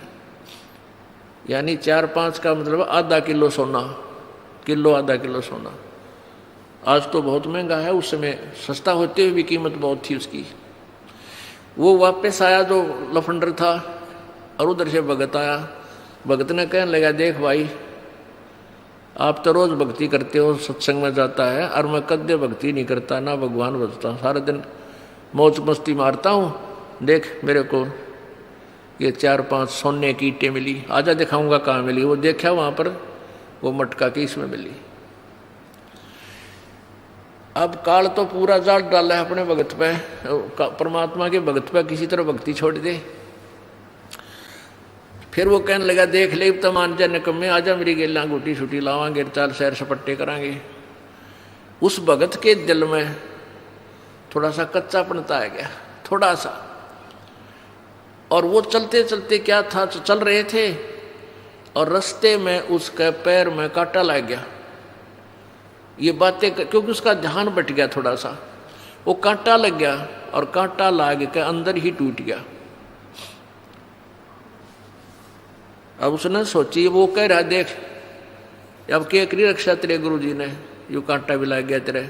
यानी 4-5 का मतलब आधा किलो सोना, किलो आधा किलो सोना। आज तो बहुत महंगा है, उस समय सस्ता होते हुए भी कीमत बहुत थी उसकी। वो वापस आया जो लफंडर था, और उधर से भगत आया। भगत ने कहने लगा, देख भाई, आप तो रोज भक्ति करते हो, सत्संग में जाता है, और मैं कद्दे भक्ति नहीं करता, ना भगवान भजता, सारा दिन मौज मस्ती मारता हूँ। देख मेरे को ये 4-5 सोने की ईंटें मिली, आजा दिखाऊंगा कहाँ मिली। वो देखा वहाँ पर वो मटका की इसमें मिली। अब काल तो पूरा जाल डाला है अपने भगत पे, परमात्मा के भगत पे किसी तरह भक्ति छोड़ दे। फिर वो कहने लगा, देख ले तो मान जा निकम्मे, आजा मेरी गेला गुटी छुटी लावांगे, चाल सैर सपट्टे करांगे। उस भगत के दिल में थोड़ा सा कच्चापनता आ गया, थोड़ा सा। और वो चलते चलते क्या था, चल रहे थे और रास्ते में उसके पैर में कांटा लग गया। ये बातें क्योंकि उसका ध्यान बट गया थोड़ा सा, वो कांटा लग गया और कांटा लाग के अंदर ही टूट गया। अब उसने सोची, वो कह रहा, देख अब क्या करी रक्षा तेरे गुरुजी ने, यू कांटा भी लग गया तेरे।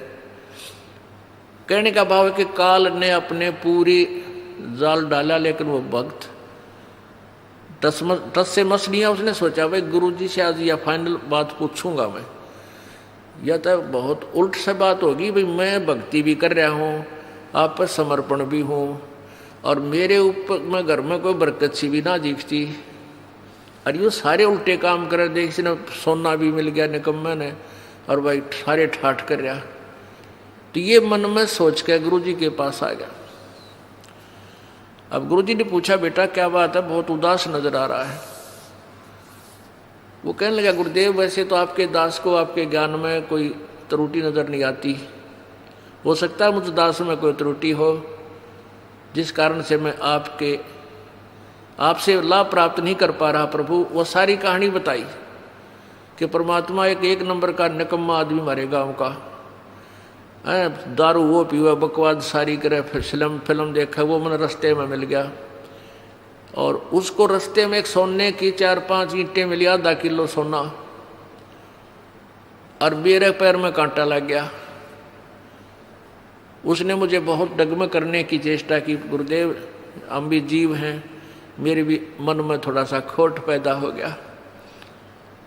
कहने का भाव है कि काल ने अपने पूरी जाल डाला, लेकिन वो भक्त टस से मस लिया। उसने सोचा भाई गुरुजी से आज या फाइनल बात पूछूंगा मैं, या तो बहुत उल्ट से बात होगी। भाई मैं भक्ति भी कर रहा हूँ, आप पर समर्पण भी हूँ, और मेरे ऊपर मैं घर में कोई बरकत सी भी ना दिखती, और ये सारे उल्टे काम कर रहे। इसने सोना भी मिल गया निकम्मे ने, और भाई सारे ठाठ कर रहा। तो ये मन में सोच के गुरुजी के पास आ गया। अब गुरुजी ने पूछा, बेटा क्या बात है, बहुत उदास नजर आ रहा है। वो कहने लगा, गुरुदेव वैसे तो आपके दास को आपके ज्ञान में कोई त्रुटि नजर नहीं आती, हो सकता है मुझ दास में कोई त्रुटि हो जिस कारण से मैं आपसे लाभ प्राप्त नहीं कर पा रहा। प्रभु वो सारी कहानी बताई कि परमात्मा एक नंबर का निकम्मा आदमी हमारे गांव का है, दारू वो पीवा, बकवाद सारी करे, फिल्म देखा, वो मैंने रास्ते में मिल गया, और उसको रास्ते में एक सोने की 4-5 ईंटें मिली, आधा किलो सोना, और मेरे पैर में कांटा लग गया। उसने मुझे बहुत डगमग करने की चेष्टा की, गुरुदेव हम भी जीव हैं, मेरे भी मन में थोड़ा सा खोट पैदा हो गया,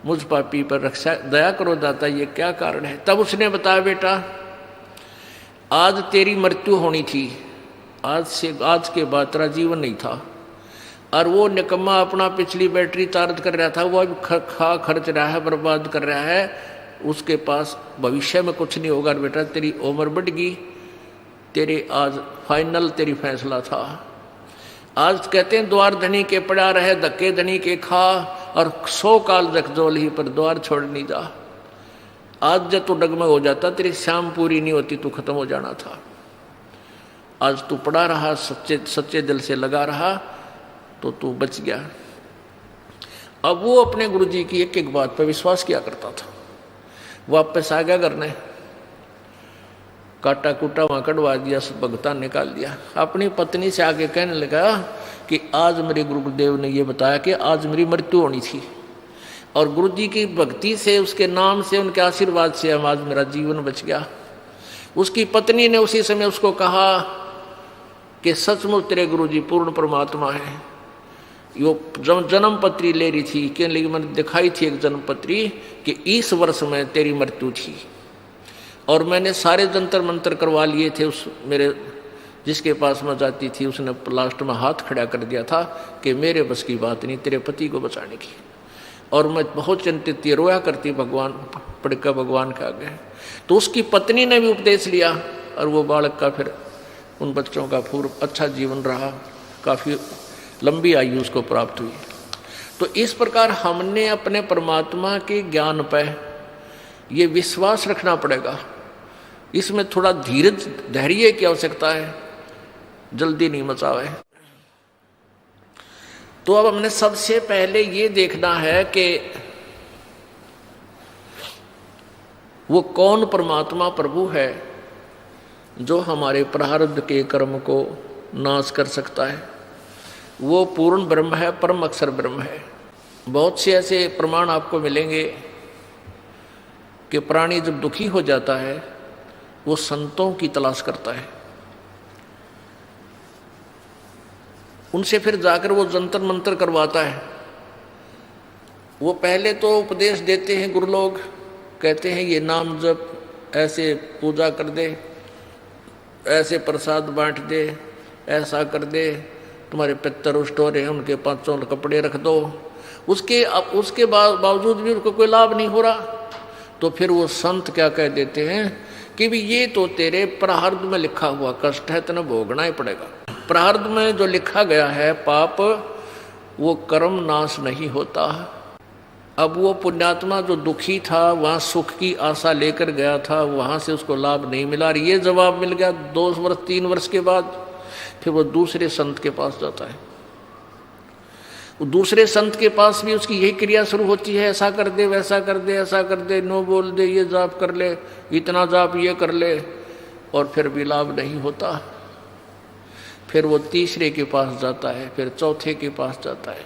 मुझ पापी पर रक्षा दया करो दाता, ये क्या कारण है। तब उसने बताया, बेटा आज तेरी मृत्यु होनी थी, आज के बाद तेरा जीवन नहीं था, और वो निकम्मा अपना पिछली बैटरी चार्ज कर रहा था, वो अब खर्च रहा है, बर्बाद कर रहा है, उसके पास भविष्य में कुछ नहीं होगा। बेटा तेरी उम्र बढ़ गई, तेरे आज फाइनल तेरी फैसला था। आज कहते हैं द्वार धनी के पड़ा रहे, धक्के धनी के खा, और 100 काल जखजोल ही पर द्वार छोड़ नहीं जा। आज जब तू डगमग हो जाता, तेरी शाम पूरी नहीं होती, तू खत्म हो जाना था। आज तू पड़ा रहा, सच्चे दिल से लगा रहा, तो तू बच गया। अब वो अपने गुरुजी की एक एक बात पर विश्वास किया करता था। वापस आ गया घर ने, काटा कूटा वहाँ कटवा दिया, भगता निकाल दिया। अपनी पत्नी से आके कहने लगा कि आज मेरे गुरुदेव ने ये बताया कि आज मेरी मृत्यु होनी थी, और गुरुजी की भक्ति से, उसके नाम से, उनके आशीर्वाद से आज मेरा जीवन बच गया। उसकी पत्नी ने उसी समय उसको कहा कि सचमुच तेरे गुरुजी पूर्ण परमात्मा है। यो जन्म पत्री ले रही थी, कि लेकिन मैंने दिखाई थी एक जन्म पत्री कि इस वर्ष में तेरी मृत्यु थी, और मैंने सारे जंतर मंत्र करवा लिए थे। उस मेरे जिसके पास मैं जाती थी, उसने लास्ट में हाथ खड़ा कर दिया था कि मेरे बस की बात नहीं तेरे पति को बचाने की, और मैं बहुत चिंतित थी, रोया करती भगवान पड़का भगवान के आगे। तो उसकी पत्नी ने भी उपदेश लिया, और वो बालक का फिर उन बच्चों का पूर्व अच्छा जीवन रहा, काफ़ी लंबी आयु उसको प्राप्त हुई। तो इस प्रकार हमने अपने परमात्मा के ज्ञान पर ये विश्वास रखना पड़ेगा। इसमें थोड़ा धीरज धैर्य की आवश्यकता है, जल्दी नहीं मचावे। तो अब हमने सबसे पहले ये देखना है कि वो कौन परमात्मा प्रभु है जो हमारे प्रारब्ध के कर्म को नाश कर सकता है। वो पूर्ण ब्रह्म है, परम अक्षर ब्रह्म है। बहुत से ऐसे प्रमाण आपको मिलेंगे कि प्राणी जब दुखी हो जाता है वो संतों की तलाश करता है, उनसे फिर जाकर वो जंतर मंतर करवाता है। वो पहले तो उपदेश देते हैं, गुरु लोग कहते हैं ये नाम जप, ऐसे पूजा कर दे, ऐसे प्रसाद बांट दे, ऐसा कर दे, तुम्हारे पितर रुष्ट हो रहे हैं उनके 500 कपड़े रख दो। उसके बावजूद भी उनको कोई लाभ नहीं हो रहा, तो फिर वो संत क्या कह देते हैं कि भी ये तो तेरे प्रारब्ध में लिखा हुआ कष्ट है, तेने भोगना ही पड़ेगा। प्रारब्ध में जो लिखा गया है पाप, वो कर्म नाश नहीं होता। अब वो पुण्यात्मा जो दुखी था, वहाँ सुख की आशा लेकर गया था, वहाँ से उसको लाभ नहीं मिला। ये जवाब मिल गया 2 वर्ष 3 वर्ष के बाद, फिर वो दूसरे संत के पास जाता है। वो दूसरे संत के पास भी उसकी यही क्रिया शुरू होती है, ऐसा कर दे, वैसा कर दे, ऐसा कर दे, नो बोल दे, ये जाप कर ले, इतना जाप ये कर ले, और फिर भी लाभ नहीं होता। फिर वो तीसरे के पास जाता है, फिर चौथे के पास जाता है,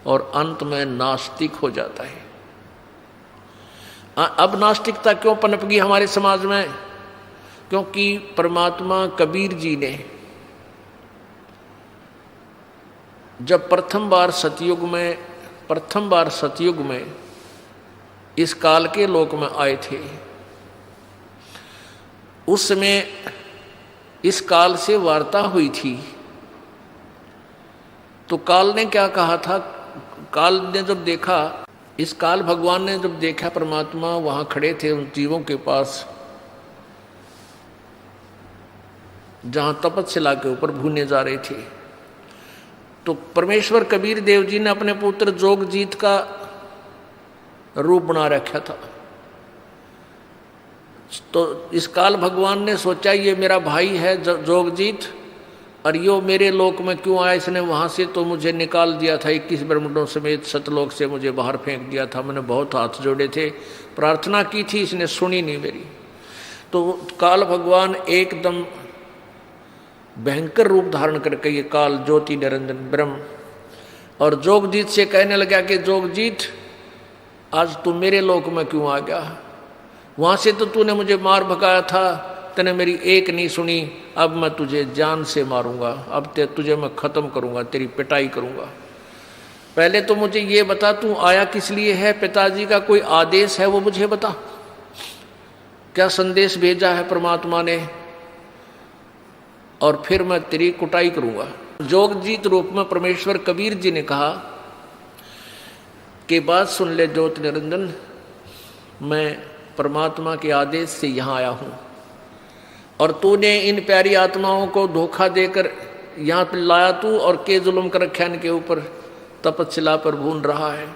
और अंत में नास्तिक हो जाता है। अब नास्तिकता क्यों पनप गई हमारे समाज में? क्योंकि परमात्मा कबीर जी ने जब प्रथम बार सतयुग में इस काल के लोक में आए थे, उस समय इस काल से वार्ता हुई थी। तो काल ने क्या कहा था? काल ने जब देखा, इस काल भगवान ने जब देखा परमात्मा वहां खड़े थे उन जीवों के पास जहां तपस्या के ऊपर भूने जा रहे थे, तो परमेश्वर कबीर देव जी ने अपने पुत्र जोगजीत का रूप बना रखा था। तो इस काल भगवान ने सोचा ये मेरा भाई है जोगजीत, और यो मेरे लोक में क्यों आया? इसने वहाँ से तो मुझे निकाल दिया था, 21 ब्रह्मांडों समेत सतलोक से मुझे बाहर फेंक दिया था। मैंने बहुत हाथ जोड़े थे, प्रार्थना की थी, इसने सुनी नहीं मेरी। तो काल भगवान एकदम भयंकर रूप धारण करके, ये काल ज्योति निरंजन ब्रह्म, और जोगजीत से कहने लगा कि जोगजीत आज तू मेरे लोक में क्यों आ गया? वहाँ से तो तूने मुझे मार भगाया था, तूने मेरी एक नहीं सुनी, अब मैं तुझे जान से मारूंगा, अब तुझे मैं खत्म करूंगा, तेरी पिटाई करूंगा। पहले तो मुझे ये बता तू आया किस लिए है? पिताजी का कोई आदेश है वो मुझे बता, क्या संदेश भेजा है परमात्मा ने, और फिर मैं तेरी कुटाई करूंगा। जोगजीत रूप में परमेश्वर कबीर जी ने कहा कि बात सुन ले ज्योति निरंजन, मैं परमात्मा के आदेश से यहाँ आया हूँ, और तूने इन प्यारी आत्माओं को धोखा देकर यहाँ पर लाया तू, और के जुल्म कर रखा इनके ऊपर, तपस्या पर भून रहा है।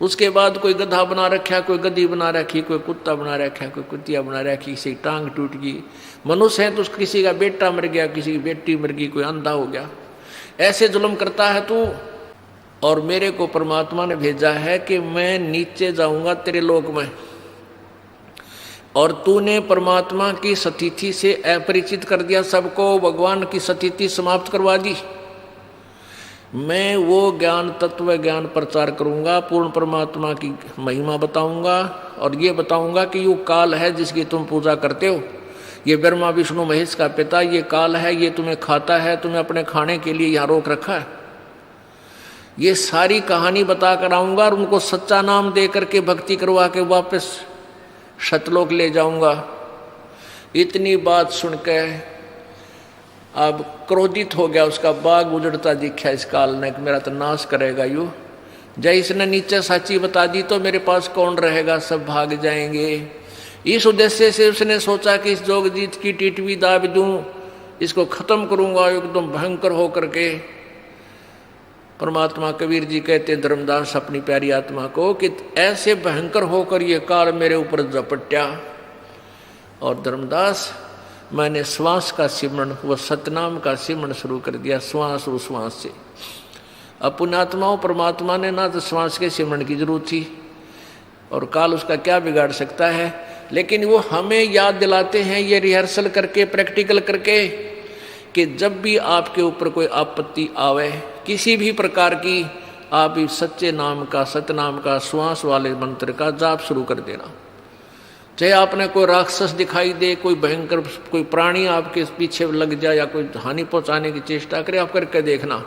उसके बाद कोई गधा बना रखा, कोई गधी बना रखी, कोई कुत्ता बना रखा, कोई कुतिया बना रखी, किसी की टांग टूट गई। मनुष्य है तो किसी का बेटा मर गया, किसी की बेटी मर गई, कोई अंधा हो गया। ऐसे जुल्म करता है तू, और मेरे को परमात्मा ने भेजा है कि मैं नीचे जाऊंगा तेरे लोक में, और तूने परमात्मा की सतिथि से अपरिचित कर दिया सबको, भगवान की सतिथि समाप्त करवा दी। मैं वो ज्ञान तत्व ज्ञान प्रचार करूंगा, पूर्ण परमात्मा की महिमा बताऊंगा, और ये बताऊंगा कि ये काल है जिसकी तुम पूजा करते हो, ये ब्रह्मा विष्णु महेश का पिता ये काल है, ये तुम्हें खाता है, तुम्हें अपने खाने के लिए यहाँ रोक रखा है। ये सारी कहानी बता कर आऊँगा, और उनको सच्चा नाम दे करके भक्ति करवा के वापस सतलोक ले जाऊँगा। इतनी बात सुन के अब क्रोधित हो गया, उसका बाग उजड़ता दिखा इस काल ने, मेरा तो नाश करेगा यूँ। जय इसने नीचे सच्ची बता दी तो मेरे पास कौन रहेगा, सब भाग जाएंगे। इस उद्देश्य से उसने सोचा कि इस जोगजीत की टिटवी दाब दूं, इसको खत्म करूंगा एकदम भयंकर हो करके। परमात्मा कबीर जी कहते धर्मदास अपनी प्यारी आत्मा को कि ऐसे भयंकर होकर ये काल मेरे ऊपर झपट्या, और धर्मदास मैंने श्वास का सिमरण, वह सतनाम का सिमरण शुरू कर दिया, श्वास उश्वास से। अब पुण्यात्माओं, परमात्मा ने ना तो श्वास के सिमरण की जरूरत थी, और काल उसका क्या बिगाड़ सकता है, लेकिन वो हमें याद दिलाते हैं ये रिहर्सल करके, प्रैक्टिकल करके, कि जब भी आपके ऊपर कोई आपत्ति आवे किसी भी प्रकार की, आप इस सच्चे नाम का, सतनाम का, श्वास वाले मंत्र का जाप शुरू कर देना। चाहे आपने कोई राक्षस दिखाई दे, कोई भयंकर कोई प्राणी आपके पीछे लग जाए या कोई हानि पहुंचाने की चेष्टा करे, आप करके देखना।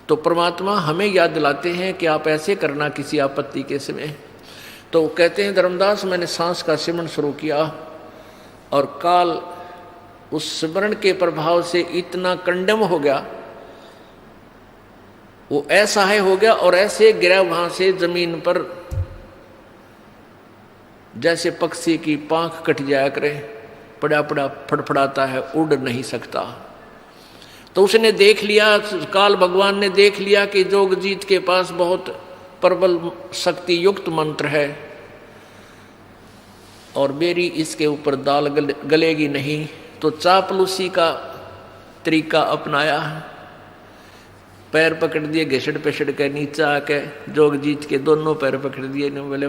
तो परमात्मा हमें याद दिलाते हैं कि आप ऐसे करना किसी आपत्ति के समय। तो कहते हैं धर्मदास, मैंने सांस का सिमरण शुरू किया, और काल उस सिमरण के प्रभाव से इतना कंडम हो गया, वो असहाय हो गया, और ऐसे गिरा वहां से जमीन पर जैसे पक्षी की पांख कट जाया करे, पड़ा पड़ा फड़फड़ाता है, उड़ नहीं सकता। तो उसने देख लिया, काल भगवान ने देख लिया कि जोगजीत के पास बहुत प्रबल शक्ति युक्त मंत्र है, और मेरी इसके ऊपर दाल गलेगी नहीं। तो चापलूसी का तरीका अपनाया, पैर पकड़ दिए, घिसड़ पिसड़ के नीचे आके जोगजीत के दोनों पैर पकड़ दिए। बोले,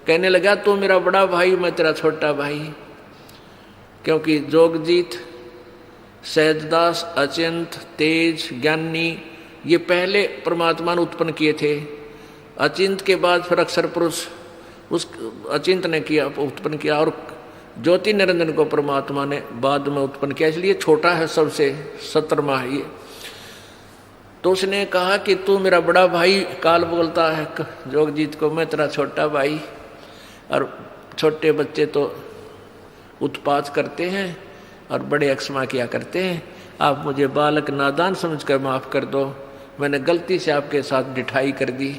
कहने लगा तू मेरा बड़ा भाई, मैं तेरा छोटा भाई। क्योंकि जोगजीत, सहजदास, अचिंत, तेज, ज्ञानी, ये पहले परमात्मा ने उत्पन्न किए थे। अचिंत के बाद फिर अक्षर पुरुष उस अचिंत ने किया, उत्पन्न किया, और ज्योति निरंजन को परमात्मा ने बाद में उत्पन्न किया, इसलिए छोटा है सबसे, 17वां है ये। तो उसने कहा कि तू मेरा बड़ा भाई, काल बोलता है जोगजीत को, मैं तेरा छोटा भाई। और छोटे बच्चे तो उत्पात करते हैं और बड़े अक्षमा किया करते हैं। आप मुझे बालक नादान समझकर माफ़ कर दो, मैंने गलती से आपके साथ डिठाई कर दी।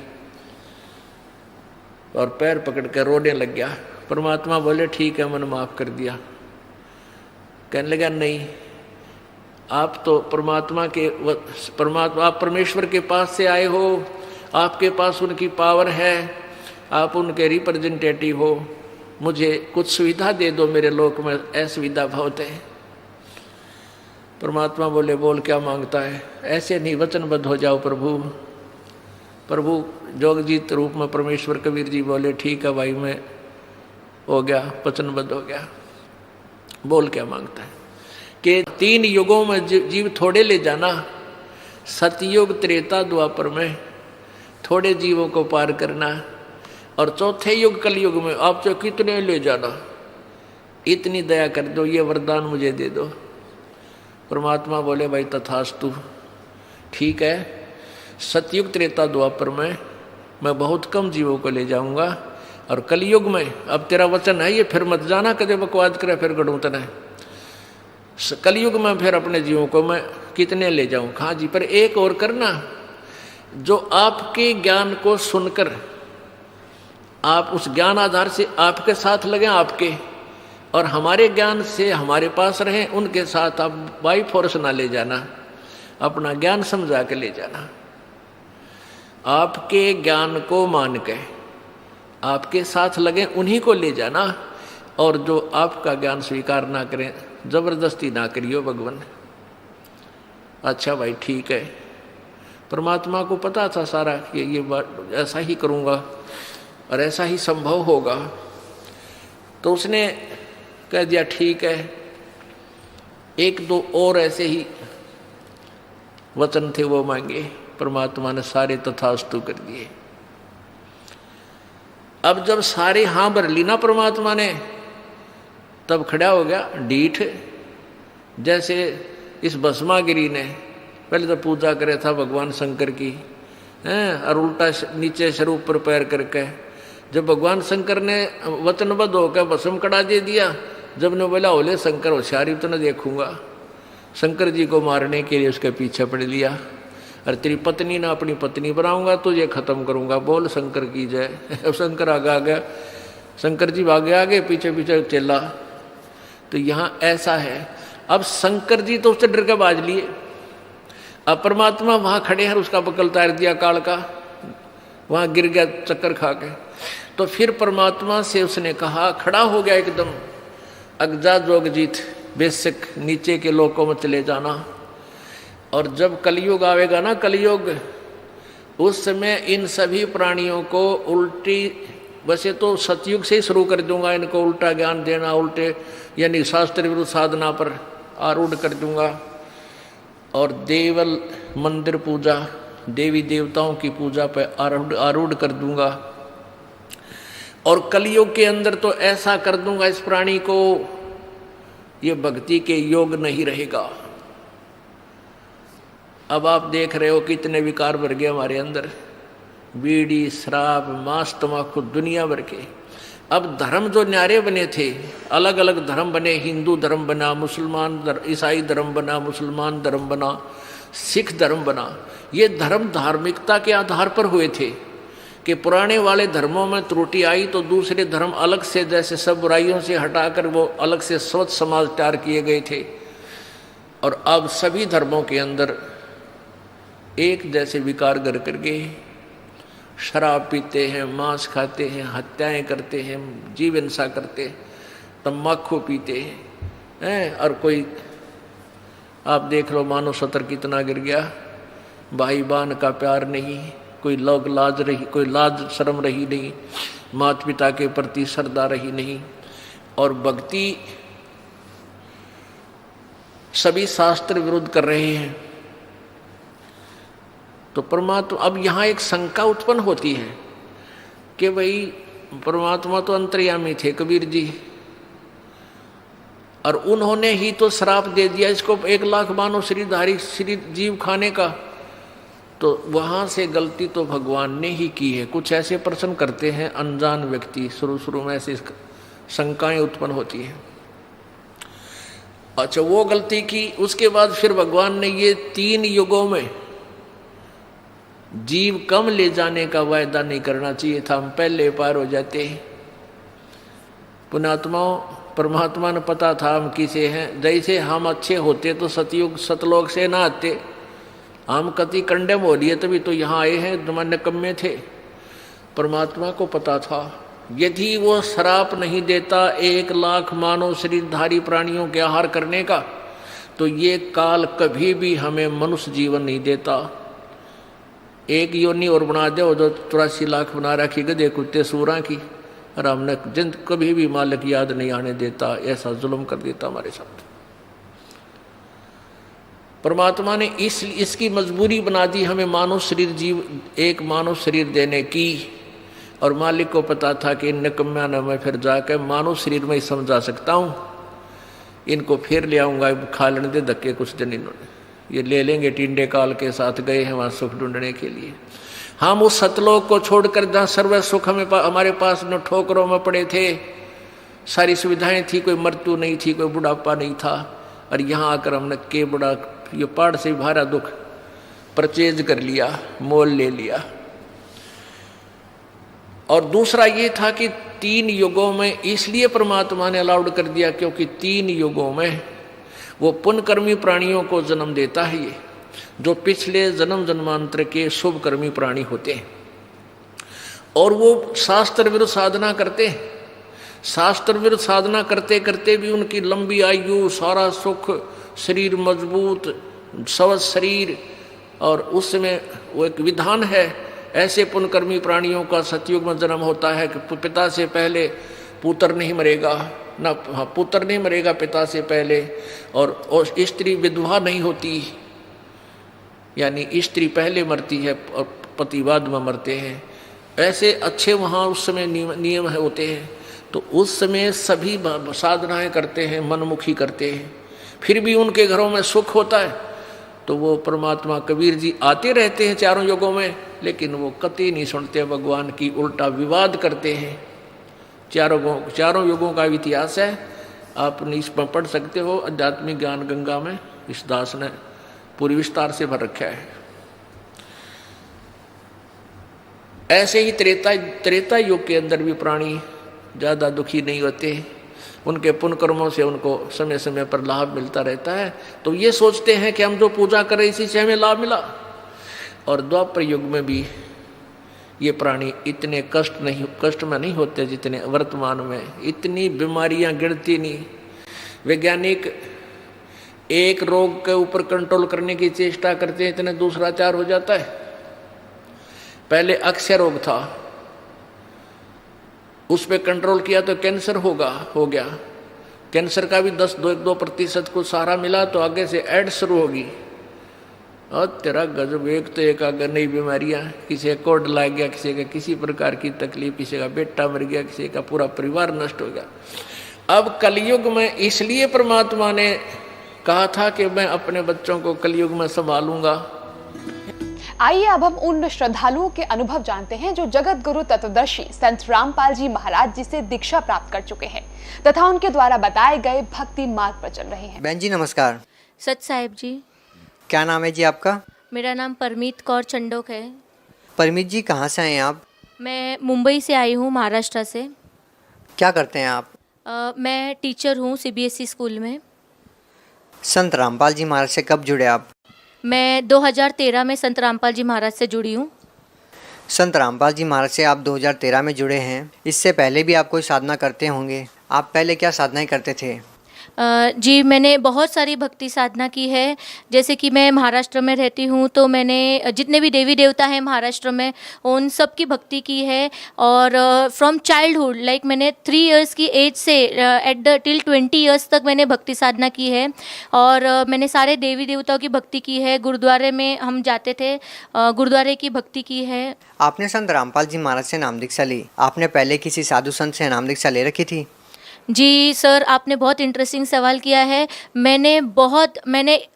और पैर पकड़ कर रोने लग गया। परमात्मा बोले ठीक है, मैंने माफ़ कर दिया। कहने लगा नहीं, आप तो परमात्मा आप परमेश्वर के पास से आए हो, आपके पास उनकी पावर है, आप उनके रिप्रेजेंटेटिव हो, मुझे कुछ सुविधा दे दो, मेरे लोक में असुविधा बहुत है। परमात्मा बोले बोल क्या मांगता है, ऐसे नहीं वचनबद्ध हो जाओ प्रभु। प्रभु जोगजीत रूप में परमेश्वर कबीर जी बोले ठीक है भाई, मैं हो गया, वचनबद्ध हो गया। बोल क्या मांगता है कि 3 युगों में जीव थोड़े ले जाना, सतयुग, त्रेता, द्वापर में थोड़े जीवों को पार करना, और चौथे युग कलयुग में आप जो कितने ले जाना, इतनी दया कर दो, ये वरदान मुझे दे दो। परमात्मा बोले भाई तथास्तु, ठीक है, सतयुग, त्रेता, द्वापर में मैं बहुत कम जीवों को ले जाऊंगा, और कलयुग में अब तेरा वचन है ये, फिर मत जाना कदे बकवाद करे फिर गढ़ूतन है। कलयुग में फिर अपने जीवों को मैं कितने ले जाऊं। हाँ जी, पर एक और करना, जो आपके ज्ञान को सुनकर आप उस ज्ञान आधार से आपके साथ लगे, आपके और हमारे ज्ञान से हमारे पास रहें, उनके साथ आप बाई फोर्स ना ले जाना, अपना ज्ञान समझा के ले जाना। आपके ज्ञान को मान के आपके साथ लगे, उन्हीं को ले जाना, और जो आपका ज्ञान स्वीकार ना करें, जबरदस्ती ना करियो भगवान। अच्छा भाई ठीक है, परमात्मा को पता था सारा कि ये बात ऐसा ही करूँगा और ऐसा ही संभव होगा, तो उसने कह दिया ठीक है। 1-2 और ऐसे ही वचन थे वो मांगे, परमात्मा ने सारे तथास्तु कर दिए। अब जब सारे हाँ भर ली ना परमात्मा ने, तब खड़ा हो गया डीठ। जैसे इस भस्मागिरी ने पहले तो पूजा करे था भगवान शंकर की, और उल्टा नीचे सर ऊपर पैर करके, जब भगवान शंकर ने वचनबद्ध होकर भस्म कड़ा दे दिया, जब ने बोला बोले शंकर होशियारी तो न देखूंगा, शंकर जी को मारने के लिए उसके पीछे पड़ लिया। और तेरी पत्नी ना अपनी पत्नी बनाऊंगा, तुझे खत्म करूंगा, बोल शंकर की जय। शंकर आगे आगे, शंकर जी आगे आगे, पीछे पीछे चला। तो यहाँ ऐसा है, अब शंकर जी तो उससे डर के बाज लिए, अब परमात्मा वहां खड़े हैं, उसका बकल तार दिया काल का, वहां गिर गया चक्कर खा के। तो फिर परमात्मा से उसने कहा, खड़ा हो गया एकदम, अगजा जोगजीत, बेशक नीचे के लोकों में चले जाना। और जब कलयुग आवेगा ना, कलयुग, उस समय इन सभी प्राणियों को उल्टी, वैसे तो सतयुग से ही शुरू कर दूंगा इनको उल्टा ज्ञान देना, उल्टे यानी शास्त्र विरुद्ध साधना पर आरूढ़ कर दूंगा, और देवल मंदिर पूजा, देवी देवताओं की पूजा पर आरूढ़ कर दूंगा। और कलयुग के अंदर तो ऐसा कर दूंगा इस प्राणी को, ये भक्ति के योग नहीं रहेगा। अब आप देख रहे हो कितने विकार भर गए हमारे अंदर, बीड़ी, शराब, मांस, तम्बाकू, दुनिया भर के। अब धर्म जो न्यारे बने थे, अलग अलग धर्म बने, हिंदू धर्म बना, मुसलमान ईसाई धर्म बना, मुसलमान धर्म बना, सिख धर्म बना। ये धर्म धार्मिकता के आधार पर हुए थे कि पुराने वाले धर्मों में त्रुटि आई तो दूसरे धर्म अलग से, जैसे सब बुराइयों से हटाकर वो अलग से स्वच्छ समाज तैयार किए गए थे। और अब सभी धर्मों के अंदर एक जैसे विकार घर करके शराब पीते हैं, मांस खाते हैं, हत्याएं करते हैं, जीव हिंसा करते हैं, तम्बाकू पीते हैं। और कोई आप देख लो, मानव सतर कितना गिर गया, भाई बहन का प्यार नहीं, कोई लोग लाज रही, कोई लाज शर्म रही नहीं, माता पिता के प्रति श्रद्धा रही नहीं। और भक्ति सभी शास्त्र विरुद्ध कर रहे हैं। तो परमात्मा, अब यहाँ एक शंका उत्पन्न होती है कि भाई परमात्मा तो अंतर्यामी थे कबीर जी, और उन्होंने ही तो श्राप दे दिया इसको 1 लाख मानव शरीरधारी शरीर जीव खाने का, तो वहाँ से गलती तो भगवान ने ही की है। कुछ ऐसे प्रश्न करते हैं अनजान व्यक्ति, शुरू में ऐसी शंकाएं उत्पन्न होती हैं। अच्छा, वो गलती की, उसके बाद फिर भगवान ने ये 3 युगों में जीव कम ले जाने का वायदा नहीं करना चाहिए था, हम पहले पार हो जाते। पुण्यात्माओं, परमात्मा ने पता था हम किसे हैं। जैसे हम अच्छे होते तो सतयुग सतलोक से ना आते, हम कति कंडेम हो लिए तभी तो यहाँ आए हैं, जमाने निकम्मे थे। परमात्मा को पता था यदि वो श्राप नहीं देता 1 लाख मानव शरीरधारी प्राणियों के आहार करने का, तो ये काल कभी भी हमें मनुष्य जीवन नहीं देता। 1 योनि और बना दे, जो 83 लाख बना रखी गधे कुत्ते सूरा की, और हमने जिंद कभी भी मालिक याद नहीं आने देता, ऐसा जुल्म कर देता हमारे साथ। परमात्मा ने इसकी मजबूरी बना दी हमें मानव शरीर जीव, एक मानव शरीर देने की। और मालिक को पता था कि इन निकम्या ने मैं फिर जाकर मानव शरीर में ही समझा सकता हूँ, इनको फिर ले आऊँगा, खा लेने दे धक्के कुछ दिन, इन्होंने ये ले लेंगे। टिंडे काल के साथ गए हैं वहाँ सुख ढूंढने के लिए। हम उस सतलोक को छोड़कर जहाँ सर्व सुख हमारे पास न ठोकरों में पड़े थे, सारी सुविधाएं थी, कोई मृत्यु नहीं थी, कोई बुढ़ापा नहीं था, और यहाँ आकर हमने के बड़ा ये पहाड़ से भारा दुख परचेज कर लिया, मोल ले लिया। और दूसरा ये था कि 3 युगों में इसलिए परमात्मा ने अलाउड कर दिया क्योंकि 3 युगों में वो पुण्यकर्मी प्राणियों को जन्म देता है, ये जो पिछले जन्म जन्मांतर के शुभ कर्मी प्राणी होते हैं। और वो शास्त्र विरुद्ध साधना करते हैं, शास्त्र विरुद्ध साधना करते करते भी उनकी लंबी आयु, सारा सुख, शरीर मजबूत, स्वस्थ शरीर। और उस समय वो एक विधान है, ऐसे पुण्यकर्मी प्राणियों का सतयुग में जन्म होता है कि पिता से पहले पुत्र नहीं मरेगा, ना पुत्र नहीं मरेगा पिता से पहले, और स्त्री विधवा नहीं होती, यानी स्त्री पहले मरती है और पति बाद में मरते हैं। ऐसे अच्छे वहाँ उस समय नियम होते हैं। तो उस समय सभी साधनाएं करते हैं, मनमुखी करते हैं, फिर भी उनके घरों में सुख होता है। तो वो परमात्मा कबीर जी आते रहते हैं 4 युगों में, लेकिन वो कतई नहीं सुनते भगवान की, उल्टा विवाद करते हैं। 4 युगों का इतिहास है, आप इसमें पढ़ सकते हो, आध्यात्मिक ज्ञान गंगा में इस दास ने पूरी विस्तार से भर रखा है। ऐसे ही त्रेता युग के अंदर भी प्राणी ज़्यादा दुखी नहीं होते, उनके पुण्य कर्मों से उनको समय समय पर लाभ मिलता रहता है। तो ये सोचते हैं कि हम जो पूजा करें इसी से हमें लाभ मिला। और द्वापर युग में भी ये प्राणी इतने कष्ट में नहीं होते जितने वर्तमान में। इतनी बीमारियां गिनती नहीं। वैज्ञानिक एक रोग के ऊपर कंट्रोल करने की चेष्टा करते हैं, इतने दूसरा चार हो जाता है। पहले अक्षय रोग था, उस पर कंट्रोल किया तो कैंसर हो गया। कैंसर का भी 10-2% को सहारा मिला तो आगे से एड्स शुरू होगी। और तेरा गजब, एक तो एक आगे नई बीमारियां, किसी का कोड लग गया, किसी का किसी प्रकार की तकलीफ, किसी का बेटा मर गया, किसी का पूरा परिवार नष्ट हो गया। अब कलयुग में इसलिए परमात्मा ने कहा था कि मैं अपने बच्चों को कलयुग में संभालूंगा।
आइए अब हम उन श्रद्धालुओं के अनुभव जानते हैं जो जगत गुरु तत्वदर्शी संत रामपाल जी महाराज जी से दीक्षा प्राप्त कर चुके हैं तथा उनके द्वारा बताए गए भक्ति मार्ग पर चल रहे हैं।
बहन जी नमस्कार।
सच साहिब जी।
क्या नाम है जी आपका?
मेरा नाम परमीत कौर चंडोक है।
परमीत जी कहाँ से आए हैं आप?
मैं मुंबई से आई हूँ, महाराष्ट्र से।
क्या करते हैं आप?
मैं टीचर हूँ CBSE स्कूल में।
संत रामपाल जी महाराज से कब जुड़े आप?
मैं 2013 में संत रामपाल जी महाराज से जुड़ी हूँ।
संत रामपाल जी महाराज से आप 2013 में जुड़े हैं। इससे पहले भी आप कोई साधना करते होंगे। आप पहले क्या साधनाएं करते थे?
जी मैंने बहुत सारी भक्ति साधना की है। जैसे कि मैं महाराष्ट्र में रहती हूँ तो मैंने जितने भी देवी देवता हैं महाराष्ट्र में उन सब की भक्ति की है। और फ्रॉम चाइल्डहुड लाइक मैंने 3 इयर्स की एज से टिल 20 इयर्स तक मैंने भक्ति साधना की है। और मैंने सारे देवी देवताओं की भक्ति की है। गुरुद्वारे में हम जाते थे, गुरुद्वारे की भक्ति की है।
आपने संत रामपाल जी महाराज से नाम दीक्षा ली। आपने पहले किसी साधु संत से नाम दीक्षा ले रखी थी?
जी सर, आपने बहुत इंटरेस्टिंग सवाल किया है। मैंने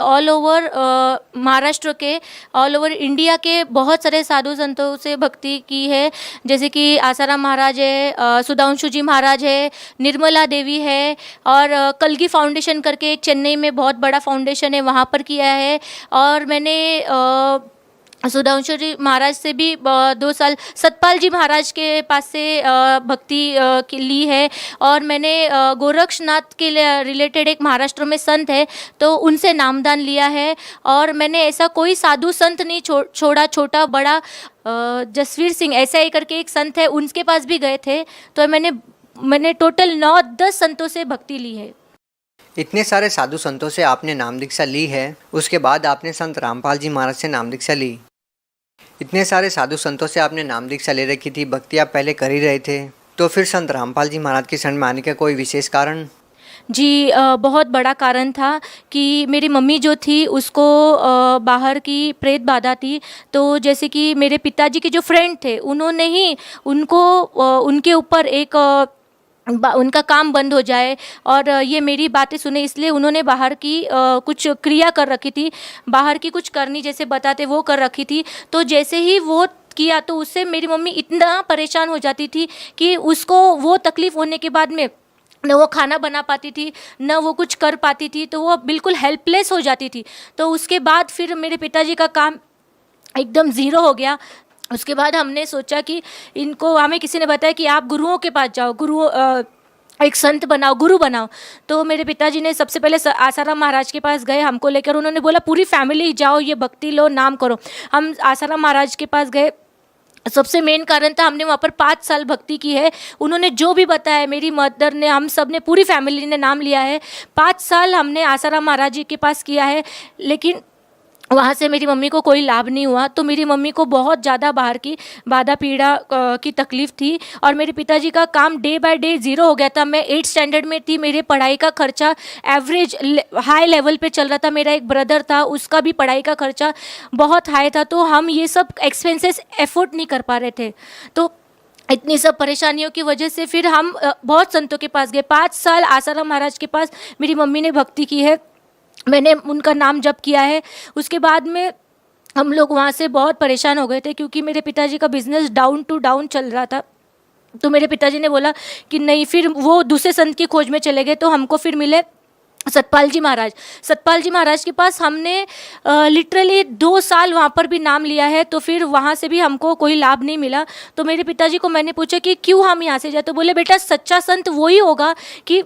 ऑल ओवर महाराष्ट्र के, ऑल ओवर इंडिया के बहुत सारे साधु संतों से भक्ति की है। जैसे कि आसाराम महाराज है, सुधांशु जी महाराज है, निर्मला देवी है, और कलगी फाउंडेशन करके एक चेन्नई में बहुत बड़ा फाउंडेशन है, वहाँ पर किया है। और मैंने सुधांशु जी महाराज से भी 2 साल सतपाल जी महाराज के पास से भक्ति ली है। और मैंने गोरक्षनाथ के रिलेटेड एक महाराष्ट्र में संत है तो उनसे नामदान लिया है। और मैंने ऐसा कोई साधु संत नहीं छोड़ा, छोटा बड़ा। जसवीर सिंह ऐसा ही करके एक संत है, उनके पास भी गए थे। तो मैंने टोटल 9-10 संतों से भक्ति ली है।
इतने सारे साधु संतों से आपने नाम दीक्षा ली है, उसके बाद आपने संत रामपाल जी महाराज से नाम दीक्षा ली। इतने सारे साधु संतों से आपने नाम दीक्षा ले रखी थी, भक्ति आप पहले कर ही रहे थे, तो फिर संत रामपाल जी महाराज की शरण में आने का कोई विशेष कारण?
जी बहुत बड़ा कारण था कि मेरी मम्मी जो थी उसको बाहर की प्रेत बाधा थी। तो जैसे कि मेरे पिताजी के जो फ्रेंड थे उन्होंने ही उनके ऊपर एक उनका काम बंद हो जाए। और ये मेरी बातें सुने इसलिए उन्होंने बाहर की कुछ क्रिया कर रखी थी, बाहर की कुछ करनी जैसे बताते वो कर रखी थी। तो जैसे ही वो किया तो उससे मेरी मम्मी इतना परेशान हो जाती थी कि उसको वो तकलीफ़ होने के बाद में न वो खाना बना पाती थी, न वो कुछ कर पाती थी, तो वो बिल्कुल हेल्पलेस हो जाती थी। तो उसके बाद फिर मेरे पिताजी का काम एकदम ज़ीरो हो गया। उसके बाद हमने सोचा कि हमें किसी ने बताया कि आप गुरुओं के पास जाओ, एक संत बनाओ, गुरु बनाओ। तो मेरे पिताजी ने सबसे पहले आसाराम महाराज के पास गए हमको लेकर। उन्होंने बोला पूरी फैमिली जाओ, ये भक्ति लो, नाम करो। हम आसाराम महाराज के पास गए। सबसे मेन कारण था हमने वहाँ पर 5 साल भक्ति की है। उन्होंने जो भी बताया, मेरी मदर ने, हम सब ने, पूरी फैमिली ने नाम लिया है। 5 साल हमने आसाराम महाराज जी के पास किया है, लेकिन वहाँ से मेरी मम्मी को कोई लाभ नहीं हुआ। तो मेरी मम्मी को बहुत ज़्यादा बाहर की बाधा पीड़ा की तकलीफ़ थी। और मेरे पिताजी का काम डे बाय डे ज़ीरो हो गया था। मैं 8th स्टैंडर्ड में थी, मेरे पढ़ाई का खर्चा एवरेज हाई लेवल पे चल रहा था। मेरा एक ब्रदर था, उसका भी पढ़ाई का खर्चा बहुत हाई था। तो हम ये सब एक्सपेंसेस एफोर्ड नहीं कर पा रहे थे। तो इतनी सब परेशानियों की वजह से फिर हम बहुत संतों के पास गए। 5 साल आसाराम महाराज के पास मेरी मम्मी ने भक्ति की है, मैंने उनका नाम जप किया है। उसके बाद में हम लोग वहाँ से बहुत परेशान हो गए थे क्योंकि मेरे पिताजी का बिज़नेस डाउन टू डाउन चल रहा था। तो मेरे पिताजी ने बोला कि नहीं, फिर वो दूसरे संत की खोज में चले गए। तो हमको फिर मिले सतपाल जी महाराज। सतपाल जी महाराज के पास हमने लिटरली 2 साल वहाँ पर भी नाम लिया है। तो फिर वहाँ से भी हमको कोई लाभ नहीं मिला। तो मेरे पिताजी को मैंने पूछा कि क्यों हम यहाँ से जाए, तो बोले बेटा सच्चा संत वही होगा कि